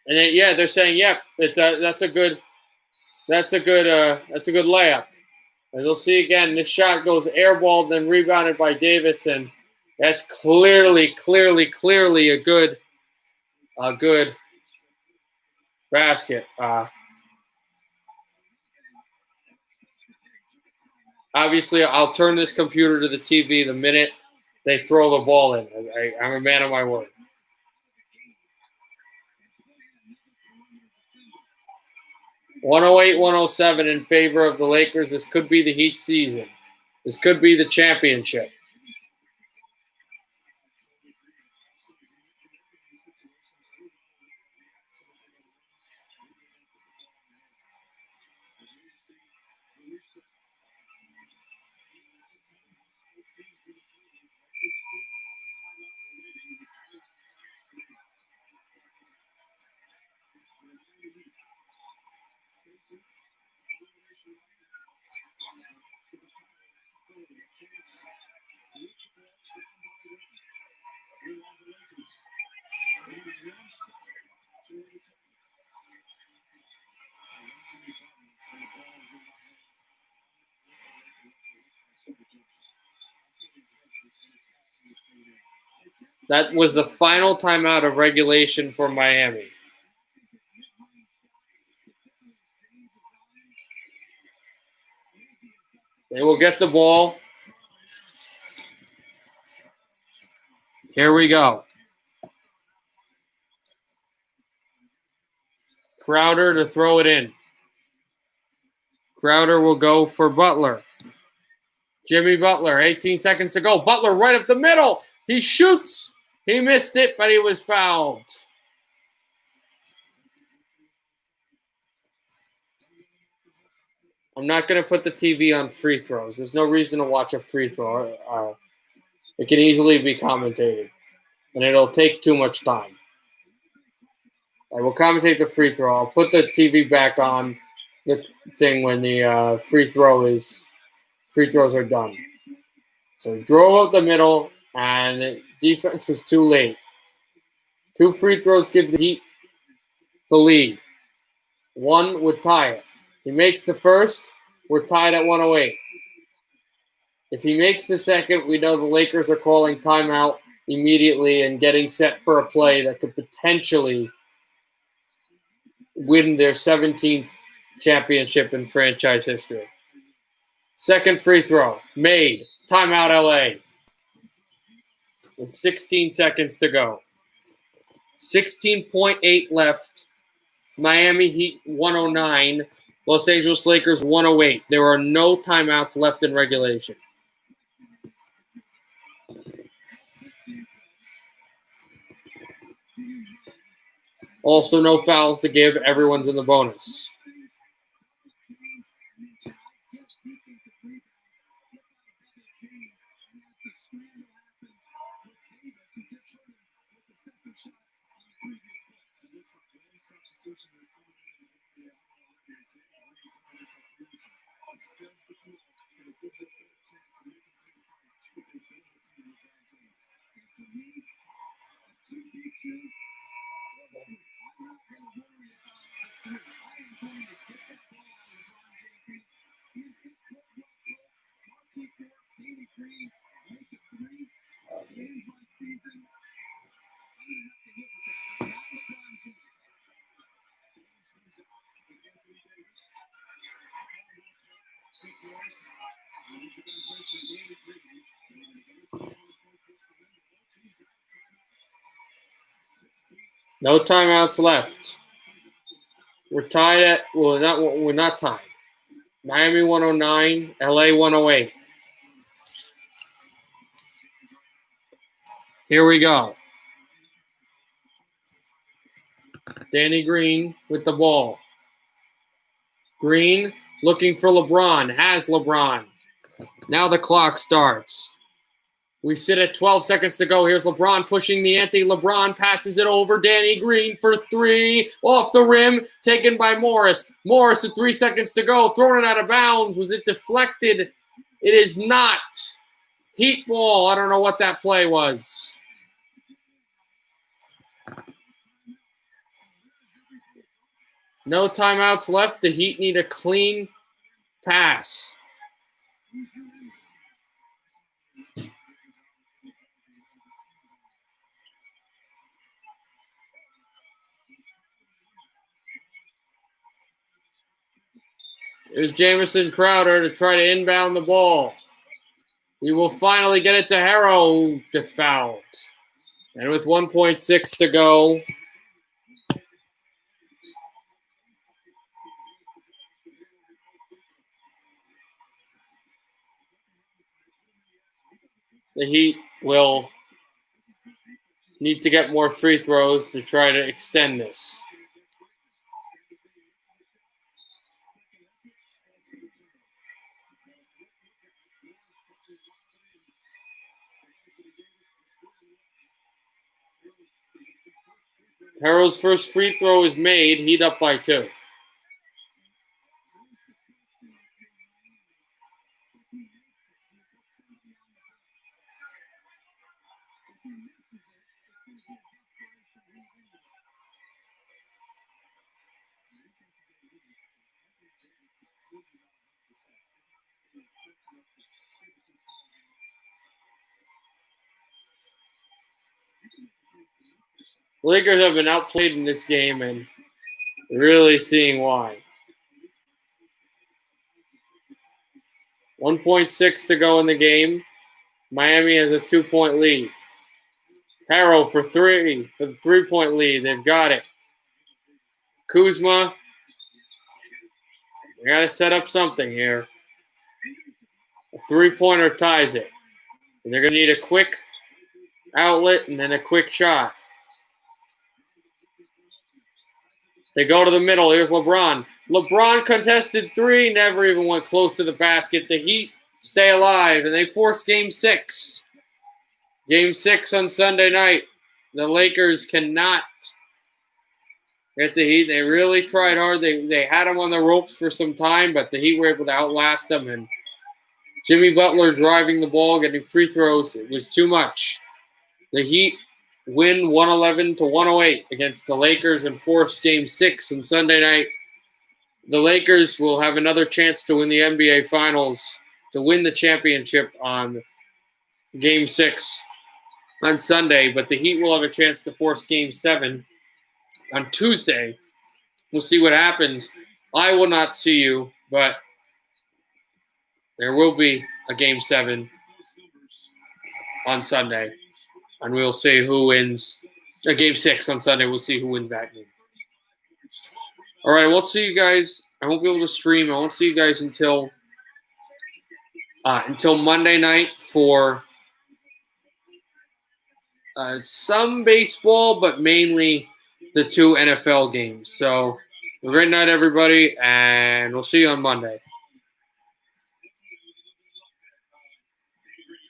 And then, yeah, they're saying, yep, that's a good layup. And they'll see again, this shot goes airballed, then rebounded by Davis, and that's clearly a good basket. Obviously, I'll turn this computer to the TV the minute they throw the ball in. I'm a man of my word. (108-107) in favor of the Lakers. This could be the Heat season. This could be the championship. That was the final timeout of regulation for Miami. They will get the ball. Here we go. Crowder to throw it in. Crowder will go for Butler. Jimmy Butler, 18 seconds to go. Butler right up the middle. He shoots. He missed it, but he was fouled. I'm not going to put the TV on free throws. There's no reason to watch a free throw. It can easily be commentated, and it'll take too much time. I will commentate the free throw. I'll put the TV back on the thing when the free throws are done. So he drove up the middle, and the defense was too late. 2 free throws give the Heat the lead. 1 would tie it. He makes the first, we're tied at 108. If he makes the second, we know the Lakers are calling timeout immediately and getting set for a play that could potentially win their 17th championship in franchise history. Second free throw, made. Timeout LA. with 16 seconds to go. 16.8 left. Miami Heat 109. Los Angeles Lakers 108. There are no timeouts left in regulation. Also, no fouls to give. Everyone's in the bonus. No timeouts left. We're tied at we're not tied. Miami 109, LA 108. Here we go. Danny Green with the ball. Green looking for LeBron. Has LeBron. Now the clock starts. We sit at 12 seconds to go. Here's LeBron pushing the ante. LeBron passes it over. Danny Green for three. Off the rim. Taken by Morris. Morris with 3 seconds to go. Thrown it out of bounds. Was it deflected? It is not. Heat ball. I don't know what that play was. No timeouts left. The Heat need a clean pass. Here's Jamison Crowder to try to inbound the ball. He will finally get it to Harrow, who gets fouled. And with 1.6 to go, the Heat will need to get more free throws to try to extend this. Harrow's first free throw is made. Heat up by 2. Lakers have been outplayed in this game, and really seeing why. 1.6 to go in the game. Miami has a 2-point lead. Harrow for the 3-point lead. They've got it. Kuzma. We got to set up something here. A 3-pointer ties it. And they're going to need a quick outlet and then a quick shot. They go to the middle. Here's LeBron. LeBron contested 3, never even went close to the basket. The Heat stay alive, and they force Game 6. Game 6 on Sunday night. The Lakers cannot get the Heat. They really tried hard. They had them on the ropes for some time, but the Heat were able to outlast them. And Jimmy Butler driving the ball, getting free throws, it was too much. The Heat win 111-108 against the Lakers and force Game 6 on Sunday night. The Lakers will have another chance to win the NBA Finals, to win the championship on Game 6 on Sunday, but the Heat will have a chance to force Game 7 on Tuesday. We'll see what happens. I will not see you, but there will be a Game 7 on Sunday. and we'll see who wins. Game 6 on Sunday. We'll see who wins that game. All right, we'll see you guys. I won't be able to stream. I won't see you guys until Monday night for some baseball, but mainly the 2 NFL games. So, great night, everybody, and we'll see you on Monday.